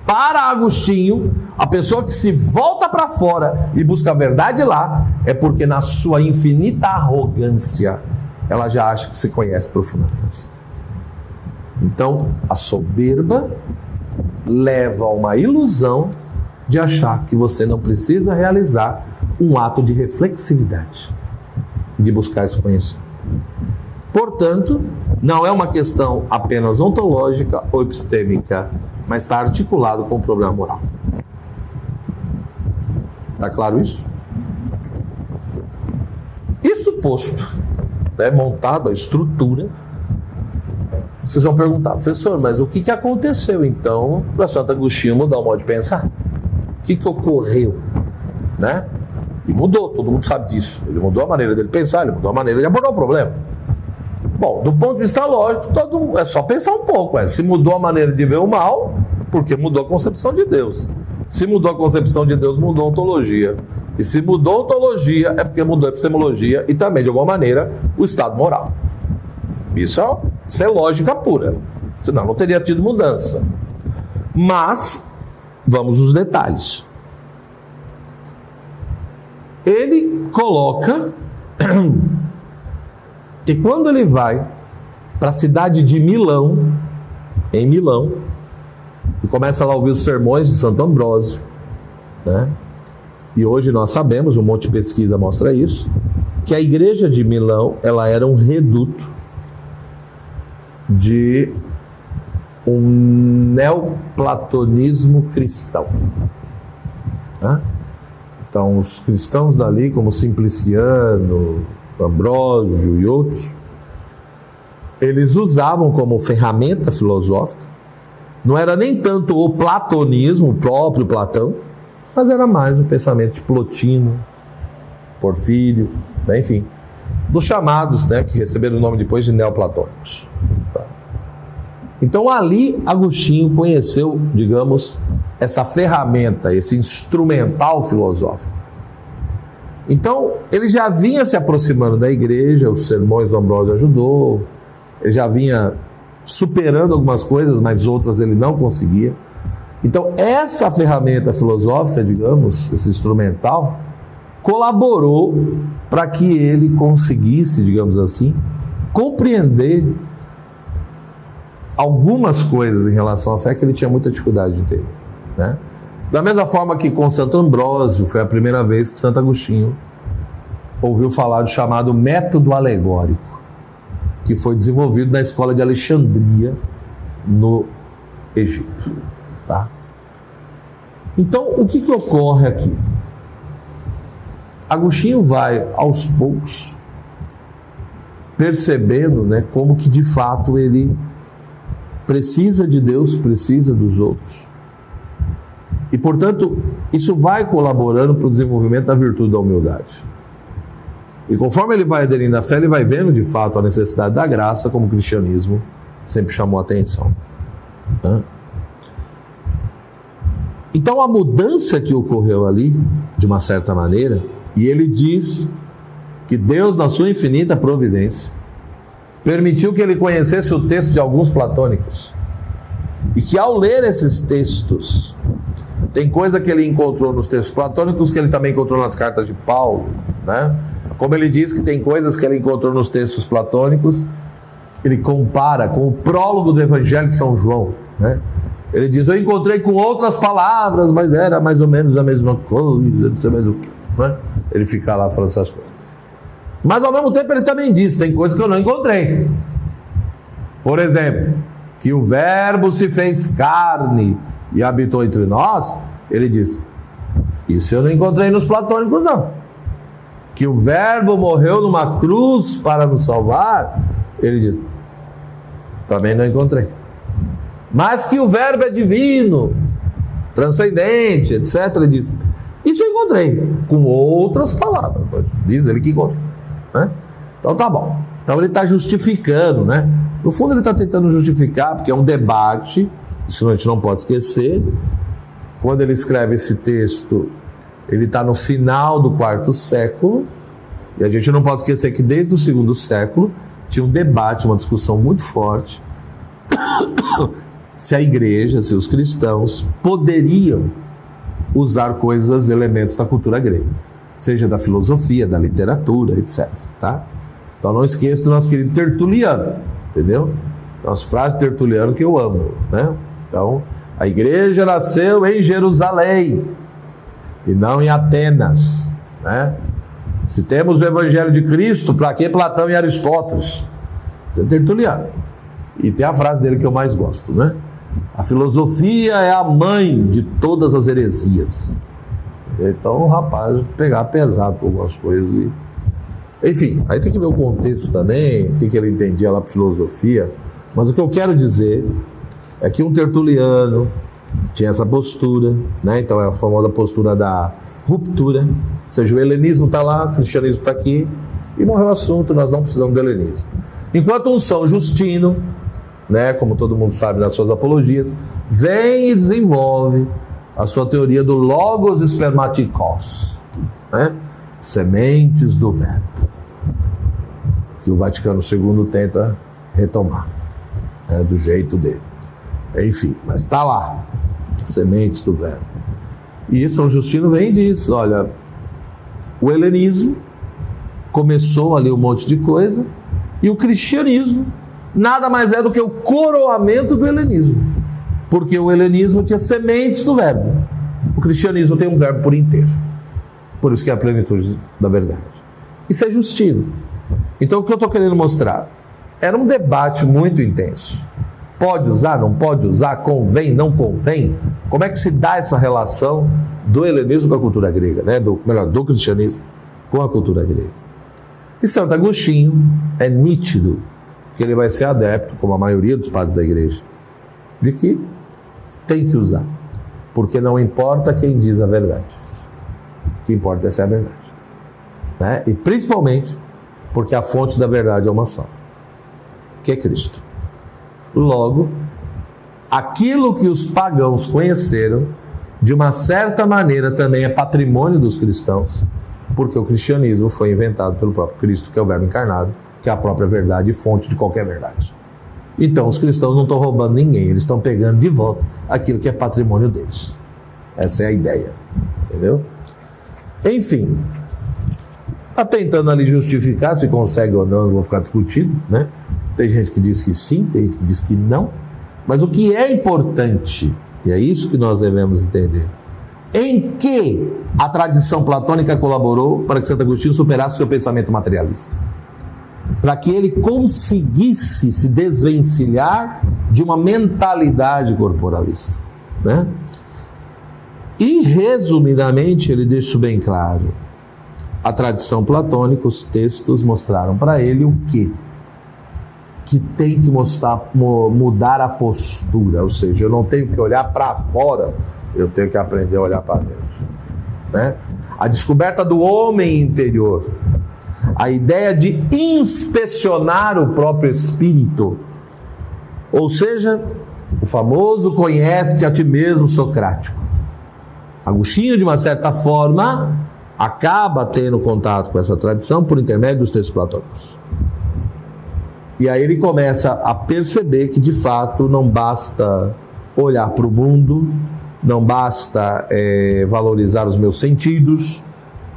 Para Agostinho, a pessoa que se volta para fora e busca a verdade lá, é porque na sua infinita arrogância, ela já acha que se conhece profundamente. Então, a soberba leva a uma ilusão de achar que você não precisa realizar um ato de reflexividade, de buscar esse conhecimento. Portanto, não é uma questão apenas ontológica ou epistêmica, mas está articulado com o problema moral. Está claro isso? Isso posto, montado a estrutura, vocês vão perguntar, professor, mas o que aconteceu então para Santo Agostinho mudar o modo de pensar? O que ocorreu? Né? E mudou, todo mundo sabe disso. Ele mudou a maneira dele pensar, ele mudou a maneira de abordar o problema. Bom, do ponto de vista lógico, é só pensar um pouco. Se mudou a maneira de ver o mal, porque mudou a concepção de Deus. Se mudou a concepção de Deus, mudou a ontologia. E se mudou a ontologia, é porque mudou a epistemologia e também, de alguma maneira, o estado moral. Isso é lógica pura. Senão não teria tido mudança. Mas, vamos aos detalhes. Ele coloca que quando ele vai para a cidade de Milão, em Milão, e começa lá a ouvir os sermões de Santo Ambrósio, né? E hoje nós sabemos, um monte de pesquisa mostra isso, que a igreja de Milão, ela era um reduto de um neoplatonismo cristão, né? Então, os cristãos dali, como Simpliciano, Ambrósio e outros, eles usavam como ferramenta filosófica, não era nem tanto o platonismo, o próprio Platão, mas era mais o pensamento de Plotino, Porfírio, né, enfim, dos chamados, né, que receberam o nome depois de neoplatônicos. Tá? Então ali Agostinho conheceu, digamos, essa ferramenta, esse instrumental filosófico. Então ele já vinha se aproximando da igreja, os sermões do Ambrósio ajudou, ele já vinha superando algumas coisas, mas outras ele não conseguia. Então essa ferramenta filosófica, digamos, esse instrumental, colaborou para que ele conseguisse, digamos assim, compreender algumas coisas em relação à fé que ele tinha muita dificuldade de entender, né? Da mesma forma que com Santo Ambrósio, foi a primeira vez que Santo Agostinho ouviu falar do chamado método alegórico, que foi desenvolvido na escola de Alexandria, no Egito. Tá? Então, o que ocorre aqui? Agostinho vai, aos poucos, percebendo, né, como que de fato ele precisa de Deus, precisa dos outros. E, portanto, isso vai colaborando para o desenvolvimento da virtude da humildade. E conforme ele vai aderindo à fé, ele vai vendo de fato a necessidade da graça, como o cristianismo sempre chamou a atenção. Então a mudança que ocorreu ali, de uma certa maneira, e ele diz que Deus, na sua infinita providência, permitiu que ele conhecesse o texto de alguns platônicos, e que ao ler esses textos, tem coisa que ele encontrou nos textos platônicos que ele também encontrou nas cartas de Paulo, né? Como ele diz que tem coisas que ele encontrou nos textos platônicos, ele compara com o prólogo do Evangelho de São João, né? Ele diz, eu encontrei com outras palavras, mas era mais ou menos a mesma coisa, não sei mais o que, né? Ele fica lá falando essas coisas. Mas ao mesmo tempo ele também diz, tem coisas que eu não encontrei. Por exemplo, que o Verbo se fez carne e habitou entre nós, ele diz, isso eu não encontrei nos platônicos não. Que o Verbo morreu numa cruz para nos salvar, ele diz, também não encontrei. Mas que o Verbo é divino, transcendente, etc. Ele diz, isso eu encontrei, com outras palavras, diz ele que encontrou, né? Então tá bom. Então ele está justificando, né? No fundo ele está tentando justificar, porque é um debate, isso a gente não pode esquecer. Quando ele escreve esse texto, ele está no final do quarto século, e a gente não pode esquecer que desde o segundo século tinha um debate, uma discussão muito forte se a igreja, se os cristãos poderiam usar coisas, elementos da cultura grega, seja da filosofia, da literatura, etc. Tá? Então não esqueça do nosso querido Tertuliano, entendeu? Nossa frase de Tertuliano que eu amo, né? Então, a igreja nasceu em Jerusalém e não em Atenas, né? Se temos o Evangelho de Cristo, para que Platão e Aristóteles? Isso é Tertuliano. E tem a frase dele que eu mais gosto, né? A filosofia é a mãe de todas as heresias. Então o rapaz pegar pesado com algumas coisas. Enfim, aí tem que ver o contexto também, o que ele entendia lá para filosofia. Mas o que eu quero dizer é que um tertuliano tinha essa postura, né? Então é a famosa postura da ruptura. Ou seja, o helenismo está lá, o cristianismo está aqui, e morreu o assunto, nós não precisamos do helenismo. Enquanto um São Justino, né, como todo mundo sabe nas suas apologias, vem e desenvolve a sua teoria do Logos Spermatikos, né, sementes do verbo, que o Vaticano II tenta retomar, né, do jeito dele. Enfim, mas está lá, sementes do verbo. E São Justino vem e diz, olha, o helenismo começou ali um monte de coisa, e o cristianismo nada mais é do que o coroamento do helenismo, porque o helenismo tinha sementes do verbo, o cristianismo tem um verbo por inteiro, por isso que é a plenitude da verdade. Isso é Justino. Então o que eu estou querendo mostrar? Era um debate muito intenso. Pode usar, não pode usar, convém, não convém? Como é que se dá essa relação do helenismo com a cultura grega, né? do cristianismo com a cultura grega? E Santo Agostinho é nítido que ele vai ser adepto, como a maioria dos padres da igreja, de que tem que usar, porque não importa quem diz a verdade, o que importa é ser a verdade, né? E principalmente porque a fonte da verdade é uma só, que é Cristo. Logo, aquilo que os pagãos conheceram, de uma certa maneira também é patrimônio dos cristãos, porque o cristianismo foi inventado pelo próprio Cristo, que é o Verbo encarnado, que é a própria verdade e fonte de qualquer verdade. Então os cristãos não estão roubando ninguém, eles estão pegando de volta aquilo que é patrimônio deles. Essa é a ideia, entendeu? Enfim, está tentando ali justificar se consegue ou não, vou ficar discutindo, né? Tem gente que diz que sim, tem gente que diz que não, mas o que é importante, e é isso que nós devemos entender, em que a tradição platônica colaborou para que Santo Agostinho superasse o seu pensamento materialista, para que ele conseguisse se desvencilhar de uma mentalidade corporalista, né? E resumidamente ele deixa isso bem claro. A tradição platônica, os textos mostraram para ele o quê? Que tem que mudar a postura, ou seja, eu não tenho que olhar para fora, eu tenho que aprender a olhar para dentro, né? A descoberta do homem interior, a ideia de inspecionar o próprio espírito, ou seja, o famoso conhece-te a ti mesmo socrático. Agostinho, de uma certa forma, acaba tendo contato com essa tradição por intermédio dos textos platônicos. E aí ele começa a perceber que, de fato, não basta olhar para o mundo, não basta valorizar os meus sentidos,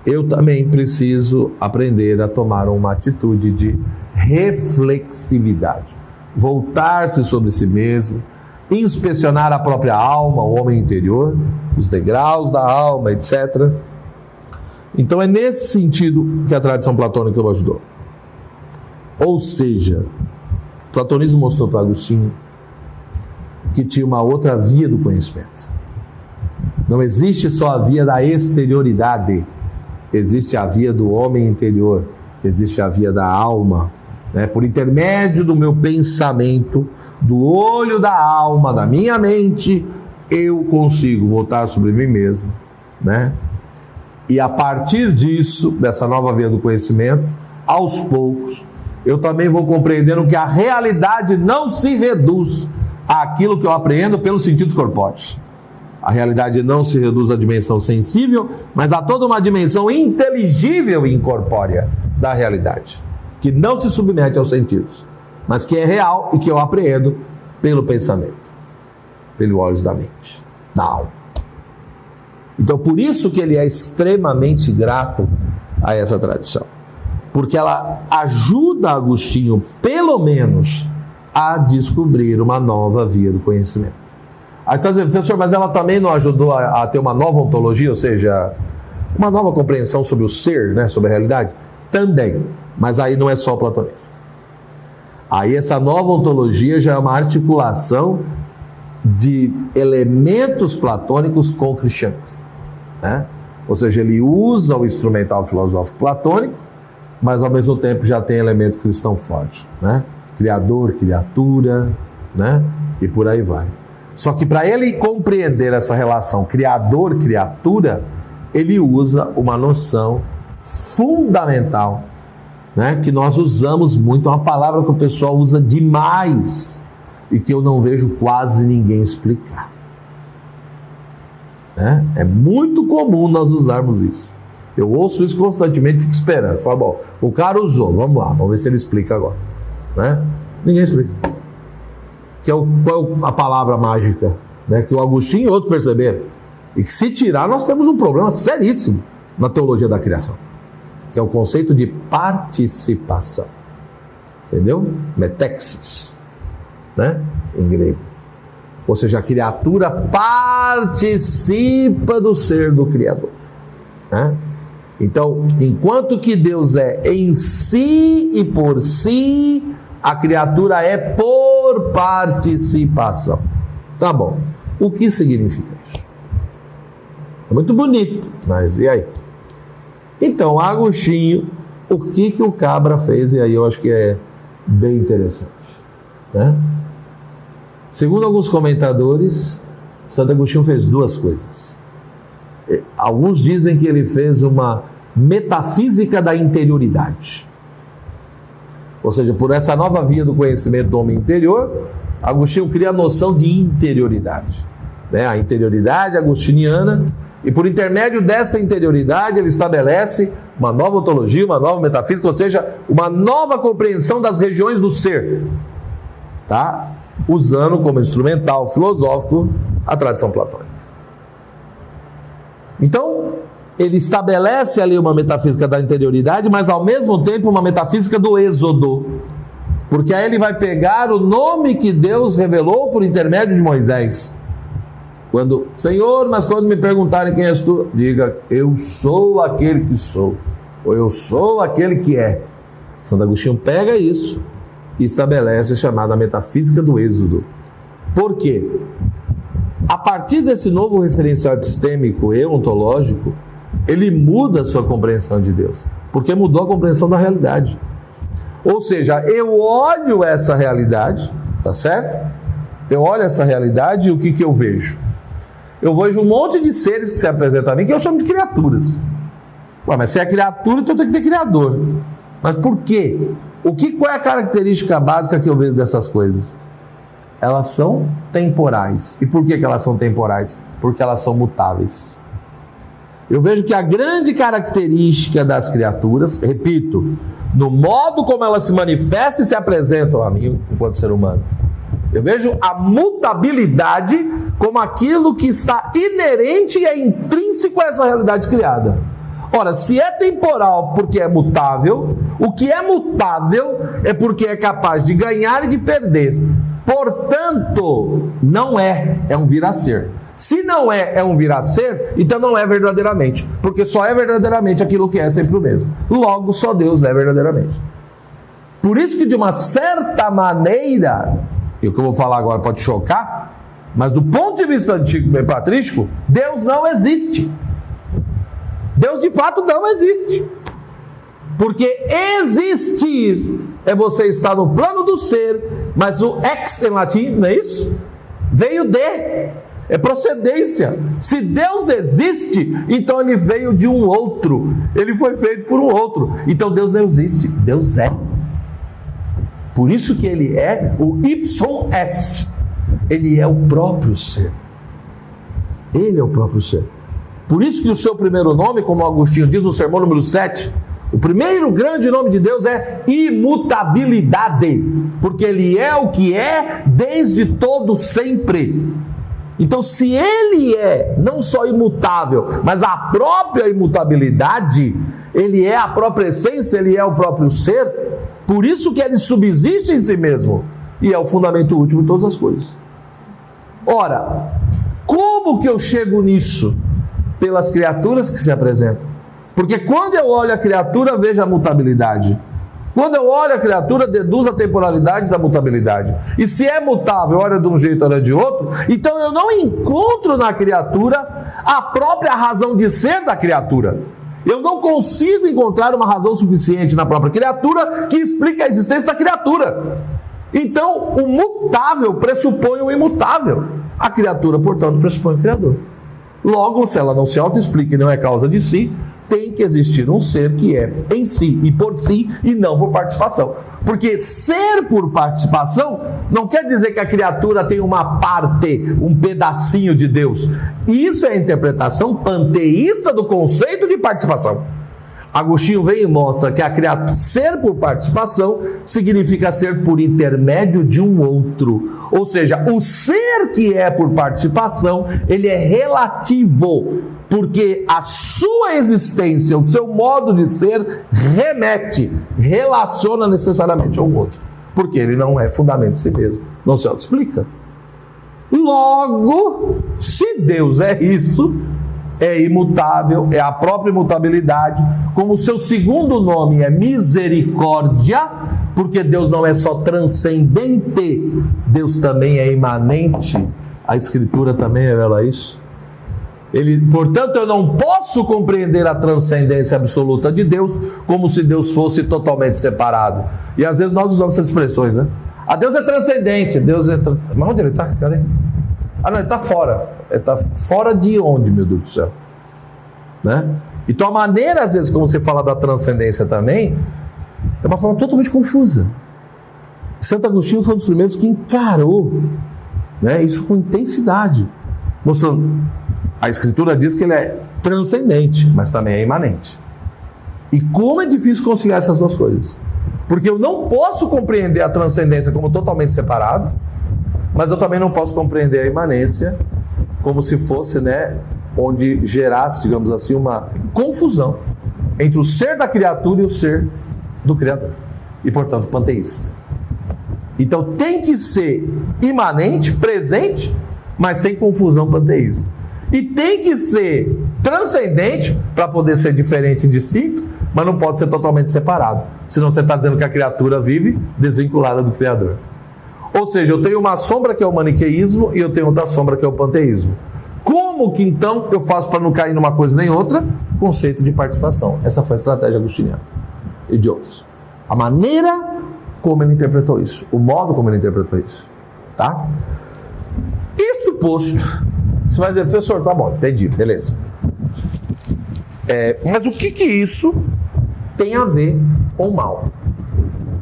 eu também preciso aprender a tomar uma atitude de reflexividade, voltar-se sobre si mesmo, inspecionar a própria alma, o homem interior, os degraus da alma, etc. Então é nesse sentido que a tradição platônica o ajudou. Ou seja, o platonismo mostrou para Agostinho que tinha uma outra via do conhecimento. Não existe só a via da exterioridade, existe a via do homem interior, existe a via da alma, né? Por intermédio do meu pensamento, do olho da alma, da minha mente, eu consigo voltar sobre mim mesmo, né? E a partir disso, dessa nova via do conhecimento, aos poucos, eu também vou compreendendo que a realidade não se reduz àquilo que eu apreendo pelos sentidos corpóreos. A realidade não se reduz à dimensão sensível, mas a toda uma dimensão inteligível e incorpórea da realidade, que não se submete aos sentidos, mas que é real e que eu apreendo pelo pensamento, pelos olhos da mente, da alma. Então, por isso que ele é extremamente grato a essa tradição, porque ela ajuda Agostinho, pelo menos, a descobrir uma nova via do conhecimento. Aí você vai dizer, professor, mas ela também não ajudou a ter uma nova ontologia, ou seja, uma nova compreensão sobre o ser, né, sobre a realidade? Também, mas aí não é só o platonismo. Aí essa nova ontologia já é uma articulação de elementos platônicos com o cristianismo, né? Ou seja, ele usa o instrumental filosófico platônico, mas ao mesmo tempo já tem elemento cristão forte, né? Criador, criatura, né? E por aí vai. Só que para ele compreender essa relação criador-criatura, ele usa uma noção fundamental né, que nós usamos muito, é uma palavra que o pessoal usa demais e que eu não vejo quase ninguém explicar. Né? É muito comum nós usarmos isso. Eu ouço isso constantemente, fico esperando. Falo, bom, o cara usou, vamos lá, vamos ver se ele explica agora. Né? Ninguém explica. Qual é a palavra mágica, né, que o Agostinho e outros perceberam? E que se tirar, nós temos um problema seríssimo na teologia da criação, que é o conceito de participação. Entendeu? Metexis, né? Em grego. Ou seja, a criatura participa do ser do Criador. Né? Então, enquanto que Deus é em si e por si, a criatura é por participação. Tá bom. O que significa isso? É muito bonito, mas e aí? Então, Agostinho, o que o cabra fez? E aí eu acho que é bem interessante, né? Segundo alguns comentadores, Santo Agostinho fez duas coisas. Alguns dizem que ele fez uma metafísica da interioridade. Ou seja, por essa nova via do conhecimento do homem interior, Agostinho cria a noção de interioridade, né? A interioridade agostiniana, e por intermédio dessa interioridade ele estabelece uma nova ontologia, uma nova metafísica, ou seja, uma nova compreensão das regiões do ser, tá? Usando como instrumental filosófico a tradição platônica. Então, ele estabelece ali uma metafísica da interioridade, mas ao mesmo tempo uma metafísica do êxodo. Porque aí ele vai pegar o nome que Deus revelou por intermédio de Moisés. Quando, Senhor, mas quando me perguntarem quem és tu, diga, eu sou aquele que sou, ou eu sou aquele que é. Santo Agostinho pega isso e estabelece a chamada metafísica do êxodo. Por quê? A partir desse novo referencial epistêmico e ontológico, ele muda a sua compreensão de Deus, porque mudou a compreensão da realidade. Ou seja, eu olho essa realidade, tá certo? Eu olho essa realidade e o que eu vejo? Eu vejo um monte de seres que se apresentam a mim que eu chamo de criaturas. Ué, mas se é criatura, então tem que ter criador. Mas por quê? Qual é a característica básica que eu vejo dessas coisas? Elas são temporais. E por que elas são temporais? Porque elas são mutáveis. Eu vejo que a grande característica das criaturas, repito, no modo como elas se manifestam e se apresentam a mim enquanto ser humano, eu vejo a mutabilidade como aquilo que está inerente e é intrínseco a essa realidade criada. Ora, se é temporal porque é mutável, o que é mutável é porque é capaz de ganhar e de perder. Portanto, não é um vir a ser. Se não é um vir a ser, então não é verdadeiramente, porque só é verdadeiramente aquilo que é sempre o mesmo. Logo, só Deus é verdadeiramente. Por isso que, de uma certa maneira, e o que eu vou falar agora pode chocar, mas do ponto de vista antigo e patrístico, Deus não existe. Deus de fato não existe. Porque existir é você estar no plano do ser, mas o ex em latim, não é isso? Veio de, é procedência. Se Deus existe, então ele veio de um outro, ele foi feito por um outro. Então Deus não existe, Deus é. Por isso que ele é o ipsum est. Ele é o próprio ser. Ele é o próprio ser. Por isso que o seu primeiro nome, como Agostinho diz no sermão número 7, o primeiro grande nome de Deus é imutabilidade, porque ele é o que é desde todo sempre. Então, se ele é não só imutável, mas a própria imutabilidade, ele é a própria essência, ele é o próprio ser, por isso que ele subsiste em si mesmo e é o fundamento último de todas as coisas. Ora, como que eu chego nisso? Pelas criaturas que se apresentam. Porque quando eu olho a criatura, vejo a mutabilidade. Quando eu olho a criatura, deduzo a temporalidade da mutabilidade. E se é mutável, olha de um jeito, olha de outro, então eu não encontro na criatura a própria razão de ser da criatura. Eu não consigo encontrar uma razão suficiente na própria criatura que explique a existência da criatura. Então, o mutável pressupõe o imutável. A criatura, portanto, pressupõe o Criador. Logo, se ela não se auto-explica e não é causa de si, tem que existir um ser que é em si e por si e não por participação. Porque ser por participação não quer dizer que a criatura tem uma parte, um pedacinho de Deus. Isso é a interpretação panteísta do conceito de participação. Agostinho vem e mostra que a criatura ser por participação significa ser por intermédio de um outro. Ou seja, o ser que é por participação, ele é relativo, porque a sua existência, o seu modo de ser, relaciona necessariamente ao outro, porque ele não é fundamento de si mesmo. Não se explica. Logo, se Deus é isso, é imutável, é a própria imutabilidade, como o seu segundo nome é misericórdia, porque Deus não é só transcendente, Deus também é imanente. A Escritura também revela isso. Portanto, eu não posso compreender a transcendência absoluta de Deus como se Deus fosse totalmente separado. E às vezes nós usamos essas expressões, né? Deus é transcendente, Deus é... Mas onde ele está? Cadê? Não, ele está fora. Ele está fora de onde, meu Deus do céu? Né? Então a maneira, às vezes, como você fala da transcendência também, é uma forma totalmente confusa. Santo Agostinho foi um dos primeiros que encarou, né, isso com intensidade, mostrando, a Escritura diz que ele é transcendente, mas também é imanente. E como é difícil conciliar essas duas coisas, porque eu não posso compreender a transcendência como totalmente separado, mas eu também não posso compreender a imanência como se fosse, né, onde gerasse, digamos assim, uma confusão entre o ser da criatura e o ser do Criador, e portanto panteísta. Então tem que ser imanente, presente, mas sem confusão panteísta. E tem que ser transcendente para poder ser diferente e distinto, mas não pode ser totalmente separado. Senão você está dizendo que a criatura vive desvinculada do Criador. Ou seja, eu tenho uma sombra que é o maniqueísmo e eu tenho outra sombra que é o panteísmo. Como que então eu faço para não cair numa coisa nem outra? Conceito de participação. Essa foi a estratégia agostiniana e de outros. A maneira como ele interpretou isso, o modo como ele interpretou isso, tá? Isto posto, você vai dizer, professor, tá bom, entendi, beleza. Mas o que isso tem a ver com o mal?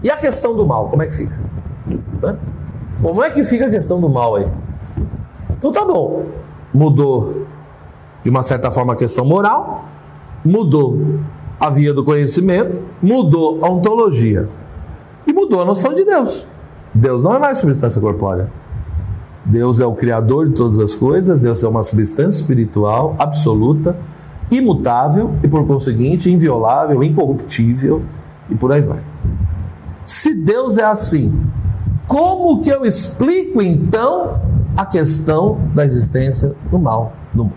E a questão do mal, como é que fica? Né? Como é que fica a questão do mal aí? Então tá bom, mudou de uma certa forma a questão moral, mudou a via do conhecimento, mudou a ontologia e mudou a noção de Deus. Deus não é mais substância corpórea. Deus é o Criador de todas as coisas, Deus é uma substância espiritual absoluta, imutável e, por conseguinte, inviolável, incorruptível e por aí vai. Se Deus é assim, como que eu explico então a questão da existência do mal no mundo?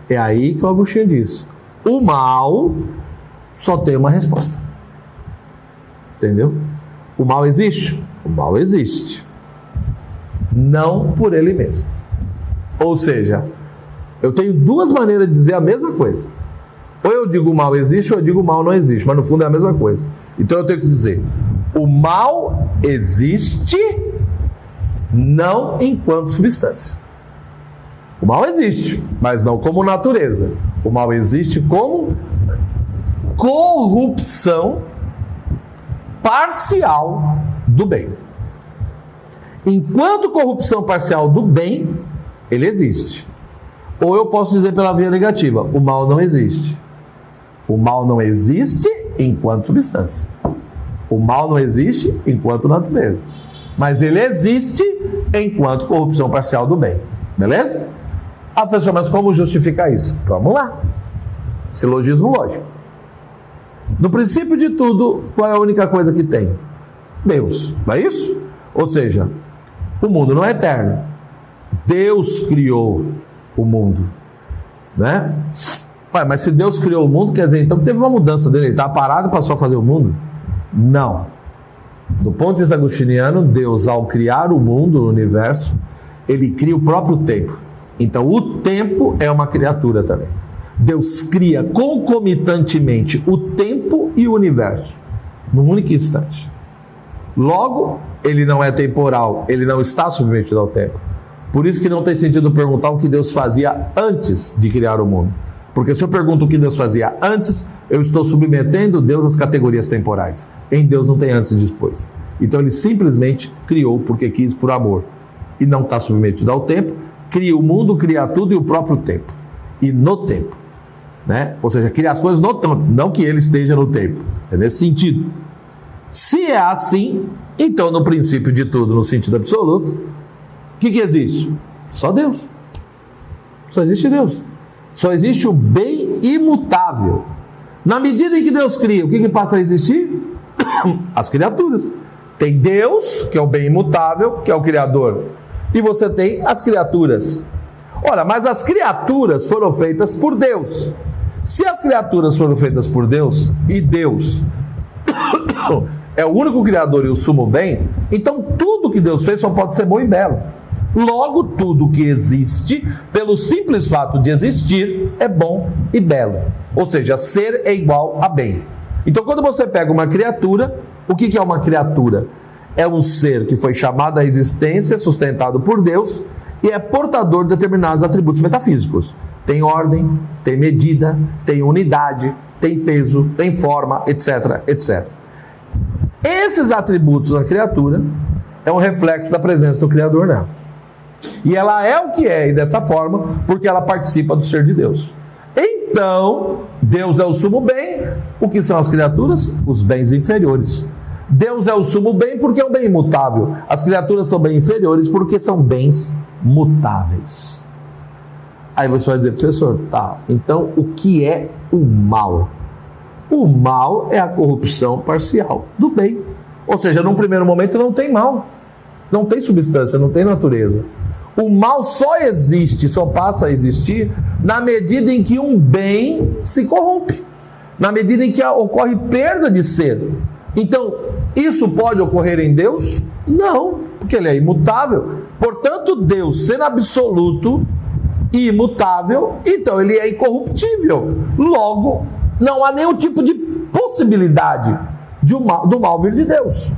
É aí que o Agostinho diz: o mal só tem uma resposta. Entendeu? O mal existe? O mal existe. Não por ele mesmo. Ou seja, eu tenho duas maneiras de dizer a mesma coisa. Ou eu digo o mal existe, ou eu digo o mal não existe. Mas no fundo é a mesma coisa. Então eu tenho que dizer: o mal existe não enquanto substância. O mal existe, mas não como natureza. O mal existe como corrupção parcial do bem. Enquanto corrupção parcial do bem, ele existe. Ou eu posso dizer pela via negativa: o mal não existe. O mal não existe enquanto substância. O mal não existe enquanto natureza. Mas ele existe enquanto corrupção parcial do bem. Beleza? Professor, mas como justificar isso? Vamos lá. Silogismo lógico. No princípio de tudo, qual é a única coisa que tem? Deus. Não é isso? Ou seja, o mundo não é eterno. Deus criou o mundo. Né? Mas se Deus criou o mundo, quer dizer, então teve uma mudança dele. Ele estava parado e passou a fazer o mundo? Não. Do ponto de vista agostiniano, Deus, ao criar o mundo, o universo, ele cria o próprio tempo. Então o tempo é uma criatura também. Deus cria concomitantemente o tempo e o universo, num único instante. Logo, ele não é temporal, ele não está submetido ao tempo. Por isso que não tem sentido perguntar o que Deus fazia antes de criar o mundo. Porque se eu pergunto o que Deus fazia antes, eu estou submetendo Deus às categorias temporais. Em Deus não tem antes e depois. Então ele simplesmente criou porque quis, por amor. E não está submetido ao tempo. Cria o mundo, cria tudo e o próprio tempo. E no tempo. Né? Ou seja, cria as coisas no tempo, não que ele esteja no tempo. É nesse sentido. Se é assim, então no princípio de tudo, no sentido absoluto, o que existe? Só Deus. Só existe Deus. Só existe o bem imutável. Na medida em que Deus cria, o que passa a existir? As criaturas. Tem Deus, que é o bem imutável, que é o Criador. E você tem as criaturas. Ora, mas as criaturas foram feitas por Deus. Se as criaturas foram feitas por Deus, e Deus é o único Criador e o sumo bem, então tudo que Deus fez só pode ser bom e belo. Logo, tudo que existe, pelo simples fato de existir, é bom e belo. Ou seja, ser é igual a bem. Então, quando você pega uma criatura, o que é uma criatura? É um ser que foi chamado à existência, sustentado por Deus, e é portador de determinados atributos metafísicos. Tem ordem, tem medida, tem unidade, tem peso, tem forma, etc, etc. Esses atributos da criatura é um reflexo da presença do Criador nela. E ela é o que é, e dessa forma, porque ela participa do ser de Deus. Então, Deus é o sumo bem. O que são as criaturas? Os bens inferiores. Deus é o sumo bem porque é um bem imutável. As criaturas são bem inferiores porque são bens mutáveis. Aí você vai dizer, professor, tá, então o que é o mal? O mal é a corrupção parcial do bem. Ou seja, num primeiro momento não tem mal. Não tem substância, não tem natureza. O mal só existe, só passa a existir na medida em que um bem se corrompe. Na medida em que ocorre perda de ser. Então, isso pode ocorrer em Deus? Não, porque ele é imutável. Portanto, Deus, sendo absoluto e imutável, então ele é incorruptível. Logo, não há nenhum tipo de possibilidade do mal vir de Deus.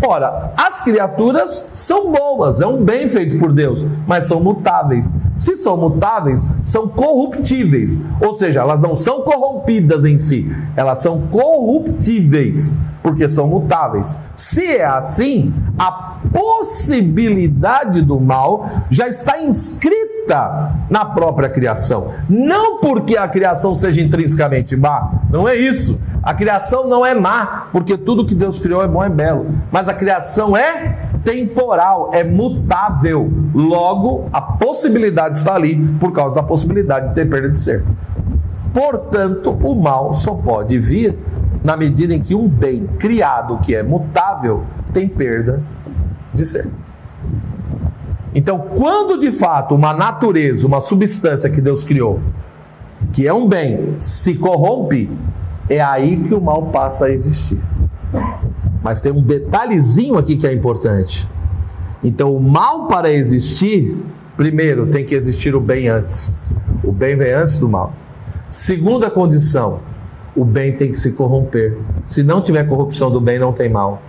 Ora, as criaturas são boas, é um bem feito por Deus, mas são mutáveis. Se são mutáveis, são corruptíveis. Ou seja, elas não são corrompidas em si, elas são corruptíveis, porque são mutáveis. Se é assim, a possibilidade do mal já está inscrita na própria criação. Não porque a criação seja intrinsecamente má, não é isso. A criação não é má, porque tudo que Deus criou é bom e belo. Mas a criação é temporal, é mutável. Logo, a possibilidade está ali por causa da possibilidade de ter perda de ser. Portanto, o mal só pode vir na medida em que um bem criado que é mutável tem perda de ser. Então, quando de fato uma natureza, uma substância que Deus criou, que é um bem, se corrompe, é aí que o mal passa a existir. Mas tem um detalhezinho aqui que é importante. Então, o mal para existir, primeiro tem que existir o bem antes. O bem vem antes do mal. Segunda condição, o bem tem que se corromper. Se não tiver corrupção do bem, não tem mal.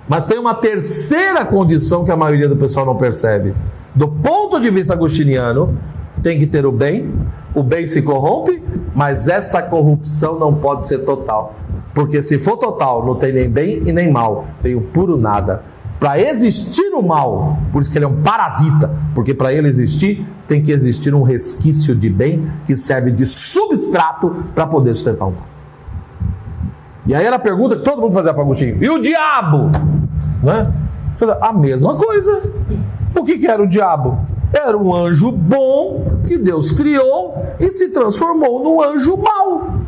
Mas tem uma terceira condição que a maioria do pessoal não percebe. Do ponto de vista agostiniano, tem que ter o bem se corrompe, mas essa corrupção não pode ser total. Porque se for total, não tem nem bem e nem mal, tem o puro nada. Para existir o mal, por isso que ele é um parasita, porque para ele existir, tem que existir um resquício de bem que serve de substrato para poder sustentar o mal. E aí era a pergunta que todo mundo fazia para Agostinho: e o diabo? Né? A mesma coisa. O que era o diabo? Era um anjo bom que Deus criou e se transformou num anjo mau.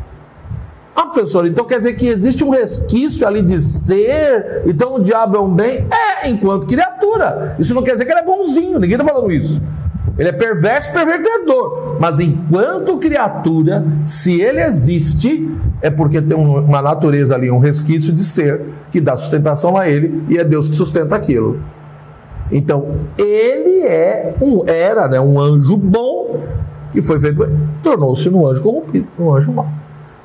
Ah, professor, então quer dizer que existe um resquício ali de ser, então o diabo é um bem? É, enquanto criatura. Isso não quer dizer que ele é bonzinho, ninguém está falando isso. Ele é perverso e pervertedor. Mas enquanto criatura, se ele existe, é porque tem uma natureza ali, um resquício de ser, que dá sustentação a ele, e é Deus que sustenta aquilo. Então, ele era um anjo bom, que foi feito, tornou-se um anjo corrompido, um anjo mau.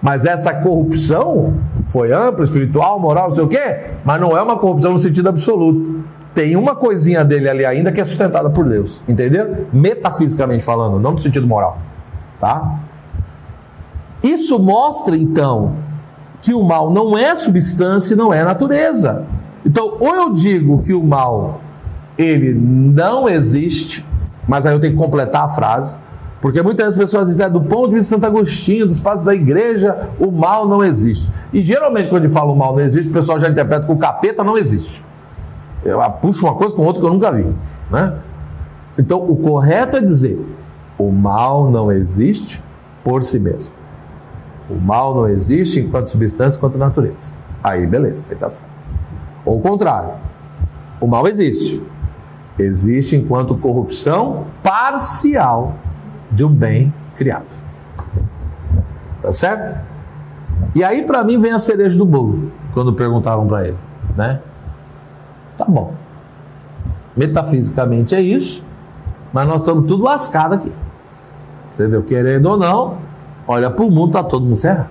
Mas essa corrupção foi ampla, espiritual, moral, não sei o quê, mas não é uma corrupção no sentido absoluto. Tem uma coisinha dele ali ainda que é sustentada por Deus, entenderam? Metafisicamente falando, não no sentido moral, tá? Isso mostra, então, que o mal não é substância e não é natureza. Então, ou eu digo que o mal, ele não existe, mas aí eu tenho que completar a frase, porque muitas pessoas dizem, do ponto de vista de Santo Agostinho, dos padres da igreja, o mal não existe. E geralmente quando ele fala o mal não existe, o pessoal já interpreta que o capeta não existe. Eu puxo uma coisa com outra que eu nunca vi, né? Então, o correto é dizer, o mal não existe por si mesmo. O mal não existe enquanto substância, enquanto natureza. Aí, beleza, aí tá certo. Ou o contrário, o mal existe. Existe enquanto corrupção parcial de um bem criado. Tá certo? E aí, para mim, vem a cereja do bolo, quando perguntavam para ele, né? Tá bom. Metafisicamente é isso, mas nós estamos tudo lascado aqui. Entendeu? Querendo ou não, olha para o mundo, tá todo mundo ferrado.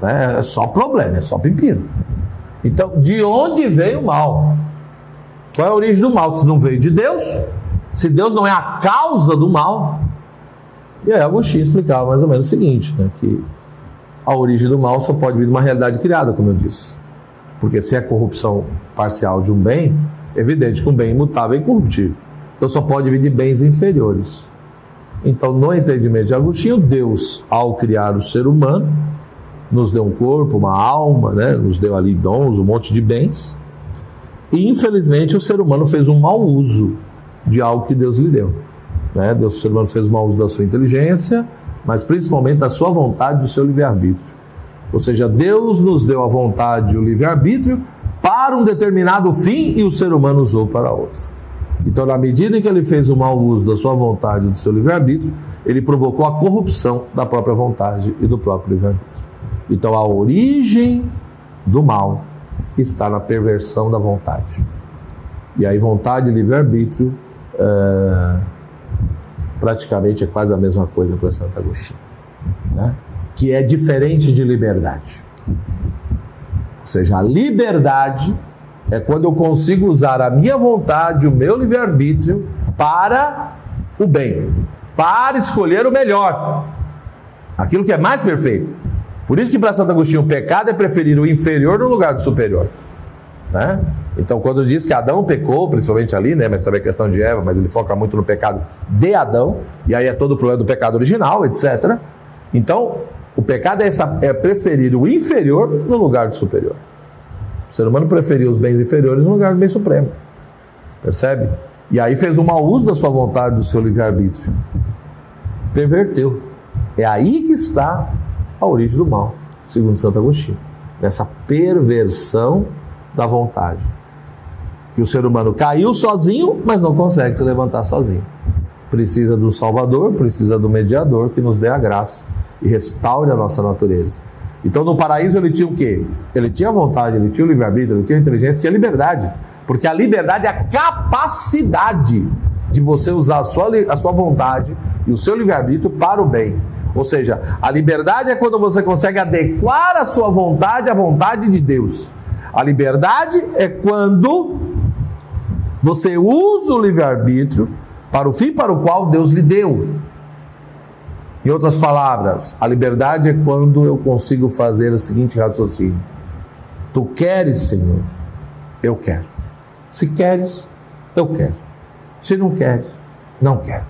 É só problema, é só pepino. Então, de onde veio o mal? Qual é a origem do mal? Se não veio de Deus, se Deus não é a causa do mal. E aí Agostinho explicava mais ou menos o seguinte, né, que a origem do mal só pode vir de uma realidade criada, como eu disse. Porque se é corrupção parcial de um bem, é evidente que um bem imutável é incorruptível. Então só pode vir de bens inferiores. Então, no entendimento de Agostinho, Deus, ao criar o ser humano, nos deu um corpo, uma alma, né, nos deu ali dons, um monte de bens. E infelizmente o ser humano fez um mau uso de algo que Deus lhe deu, né? O ser humano fez um mau uso da sua inteligência, mas principalmente da sua vontade, do seu livre-arbítrio. Ou seja, Deus nos deu a vontade e o livre-arbítrio para um determinado fim e o ser humano usou para outro. Então, na medida em que ele fez o mau uso da sua vontade e do seu livre-arbítrio, ele provocou a corrupção da própria vontade e do próprio livre-arbítrio. Então, a origem do mal está na perversão da vontade. E aí, vontade e livre-arbítrio praticamente é quase a mesma coisa para Santo Agostinho, né? Que é diferente de liberdade. Ou seja, a liberdade é quando eu consigo usar a minha vontade, o meu livre-arbítrio para o bem, para escolher o melhor, aquilo que é mais perfeito. Por isso que para Santo Agostinho o pecado é preferir o inferior no lugar do superior, né? Então, quando diz que Adão pecou, principalmente ali, né, mas também a questão de Eva, mas ele foca muito no pecado de Adão, e aí é todo o problema do pecado original, etc. Então, o pecado é preferir o inferior no lugar do superior. O ser humano preferiu os bens inferiores no lugar do bem supremo. Percebe? E aí fez um mau uso da sua vontade, do seu livre-arbítrio. Perverteu. É aí que está a origem do mal, segundo Santo Agostinho. Nessa perversão da vontade. Que o ser humano caiu sozinho, mas não consegue se levantar sozinho. Precisa do Salvador, precisa do mediador que nos dê a graça e restaure a nossa natureza. Então, no paraíso ele tinha o quê? Ele tinha a vontade, ele tinha o livre-arbítrio, ele tinha a inteligência, tinha a liberdade. Porque a liberdade é a capacidade de você usar a sua vontade e o seu livre-arbítrio para o bem. Ou seja, a liberdade é quando você consegue adequar a sua vontade à vontade de Deus. A liberdade é quando você usa o livre-arbítrio para o fim para o qual Deus lhe deu. Em outras palavras, a liberdade é quando eu consigo fazer o seguinte raciocínio: tu queres, Senhor? Eu quero. Se queres, eu quero. Se não queres, não quero.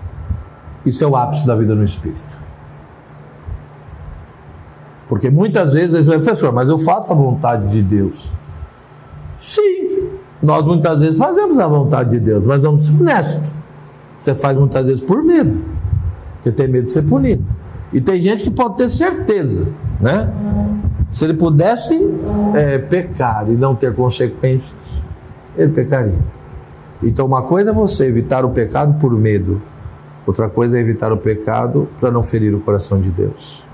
Isso é o ápice da vida no Espírito. Porque muitas vezes eles dizem, professor, mas eu faço a vontade de Deus. Sim, nós muitas vezes fazemos a vontade de Deus, mas vamos ser honestos. Você faz muitas vezes por medo, porque tem medo de ser punido. E tem gente que pode ter certeza, né? Se ele pudesse pecar e não ter consequências, ele pecaria. Então uma coisa é você evitar o pecado por medo, outra coisa é evitar o pecado para não ferir o coração de Deus.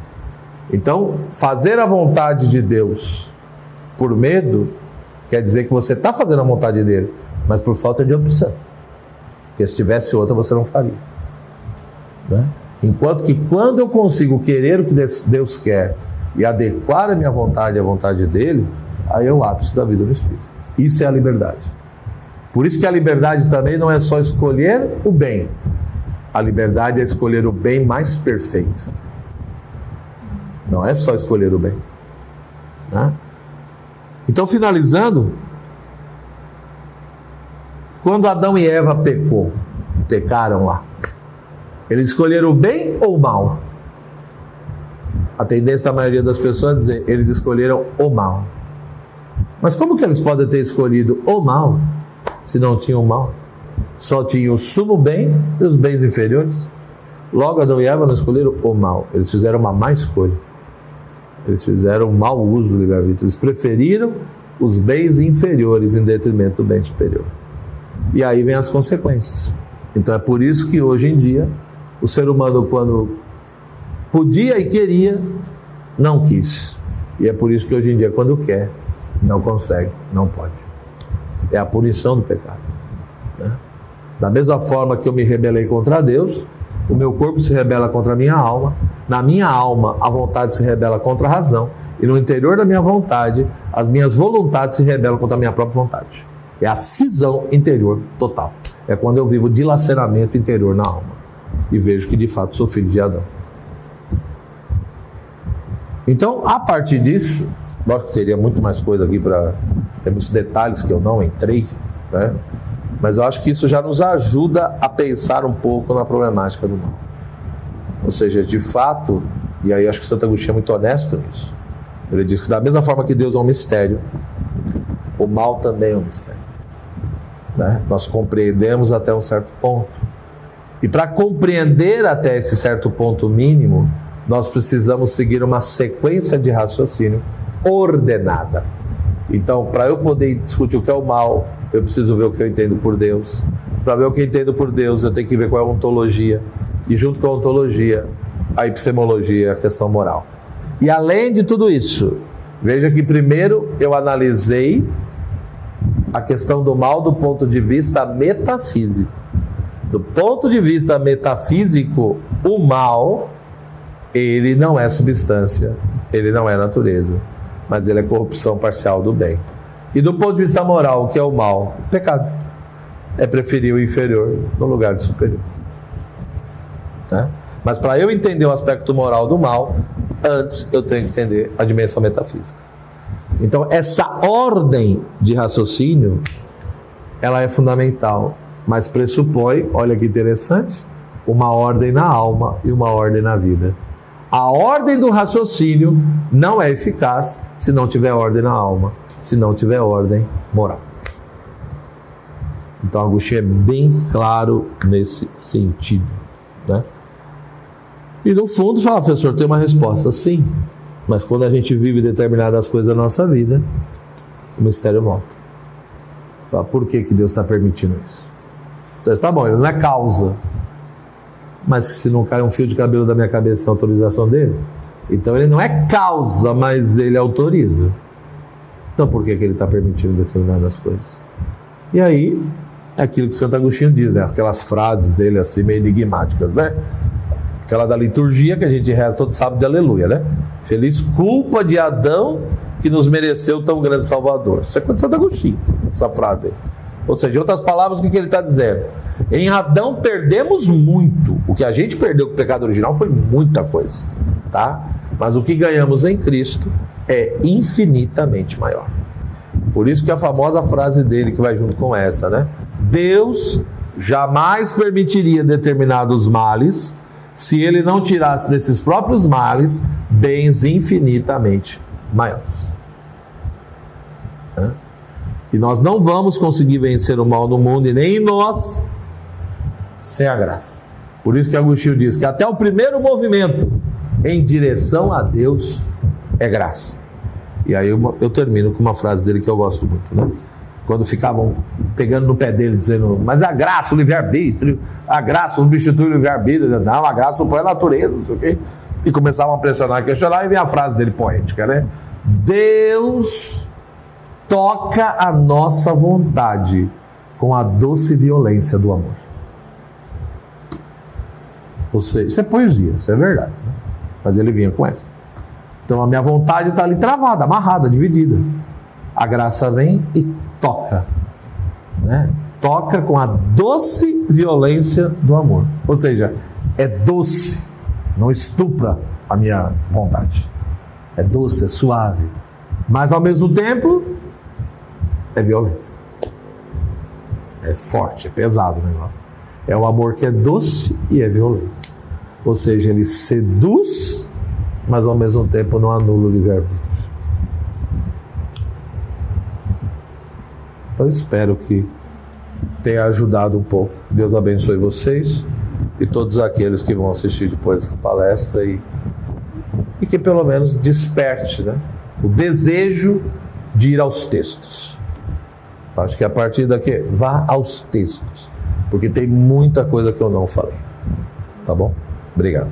Então, fazer a vontade de Deus por medo quer dizer que você está fazendo a vontade dele, mas por falta de opção. Porque se tivesse outra, você não faria, né? Enquanto que quando eu consigo querer o que Deus quer e adequar a minha vontade à vontade dele, aí é o ápice da vida no Espírito. Isso é a liberdade. Por isso que a liberdade também não é só escolher o bem. A liberdade é escolher o bem mais perfeito. Não é só escolher o bem. Né? Então, finalizando, quando Adão e Eva pecaram lá, eles escolheram o bem ou o mal? A tendência da maioria das pessoas é dizer, eles escolheram o mal. Mas como que eles podem ter escolhido o mal, se não tinham o mal? Só tinham o sumo bem e os bens inferiores. Logo, Adão e Eva não escolheram o mal, eles fizeram uma má escolha. Eles fizeram um mau uso do livre-arbítrio. Eles preferiram os bens inferiores em detrimento do bem superior. E aí vem as consequências. Então é por isso que hoje em dia, o ser humano, quando podia e queria, não quis. E é por isso que hoje em dia, quando quer, não consegue, não pode. É a punição do pecado. Né? Da mesma forma que eu me rebelei contra Deus, o meu corpo se rebela contra a minha alma, na minha alma a vontade se rebela contra a razão, e no interior da minha vontade, as minhas vontades se rebelam contra a minha própria vontade. É a cisão interior total. É quando eu vivo dilaceramento interior na alma e vejo que de fato sou filho de Adão. Então, a partir disso, lógico que teria muito mais coisa aqui tem muitos detalhes que eu não entrei, né? Mas eu acho que isso já nos ajuda a pensar um pouco na problemática do mal. Ou seja, de fato, e aí acho que Santo Agostinho é muito honesto nisso, ele diz que da mesma forma que Deus é um mistério, o mal também é um mistério. Né? Nós compreendemos até um certo ponto. E para compreender até esse certo ponto mínimo, nós precisamos seguir uma sequência de raciocínio ordenada. Então, para eu poder discutir o que é o mal, eu preciso ver o que eu entendo por Deus. Para ver o que eu entendo por Deus, eu tenho que ver qual é a ontologia. E junto com a ontologia, a epistemologia, a questão moral. E além de tudo isso, veja que primeiro eu analisei a questão do mal do ponto de vista metafísico. Do ponto de vista metafísico, o mal, ele não é substância, ele não é natureza, mas ele é corrupção parcial do bem. E do ponto de vista moral, o que é o mal? O pecado. É preferir o inferior no lugar do superior. Né? Mas para eu entender o aspecto moral do mal, antes eu tenho que entender a dimensão metafísica. Então essa ordem de raciocínio, ela é fundamental, mas pressupõe, olha que interessante, uma ordem na alma e uma ordem na vida. A ordem do raciocínio não é eficaz se não tiver ordem na alma, se não tiver ordem moral. Então Agostinho é bem claro nesse sentido, né? E no fundo fala, professor, tem uma resposta, sim, mas quando a gente vive determinadas coisas da nossa vida, o mistério volta. Fala, por que Deus está permitindo isso? Você está bom, ele não é causa, mas se não cai um fio de cabelo da minha cabeça, é autorização dele? Então ele não é causa, mas ele autoriza. Então por que ele está permitindo determinadas coisas? E aí, é aquilo que Santo Agostinho diz, né? Aquelas frases dele assim, meio enigmáticas, né? Aquela da liturgia que a gente reza todo sábado de aleluia, né? Feliz culpa de Adão que nos mereceu tão grande Salvador. Isso é coisa de Santo Agostinho, essa frase aí. Ou seja, em outras palavras, o que ele está dizendo? Em Adão perdemos muito. O que a gente perdeu com o pecado original foi muita coisa, tá? Mas o que ganhamos em Cristo é infinitamente maior. Por isso que a famosa frase dele que vai junto com essa, né? Deus jamais permitiria determinados males se ele não tirasse desses próprios males bens infinitamente maiores. E nós não vamos conseguir vencer o mal no mundo e nem em nós sem a graça. Por isso que Agostinho diz que até o primeiro movimento em direção a Deus é graça. E aí eu termino com uma frase dele que eu gosto muito, né? Quando ficavam pegando no pé dele, dizendo, mas a graça, o livre-arbítrio, a graça substitui o livre-arbítrio. Não, a graça supõe a natureza, não sei o quê. E começavam a pressionar, a questionar, e vem a frase dele poética, né? Deus toca a nossa vontade com a doce violência do amor. Ou seja, isso é poesia, isso é verdade, né? Mas ele vinha com essa. Então a minha vontade está ali travada, amarrada, dividida. A graça vem e toca, né? Toca com a doce violência do amor. Ou seja, é doce, não estupra a minha vontade. é doce, é suave, mas ao mesmo tempo é violento, é forte, é pesado o negócio. É o amor que é doce e é violento, ou seja, ele seduz, mas ao mesmo tempo não anula o livre-arbítrio. Então espero que tenha ajudado um pouco. Deus abençoe vocês e todos aqueles que vão assistir depois dessa palestra e que pelo menos desperte, né, o desejo de ir aos textos. Acho que a partir daqui, vá aos textos, porque tem muita coisa que eu não falei. Tá bom? Obrigado.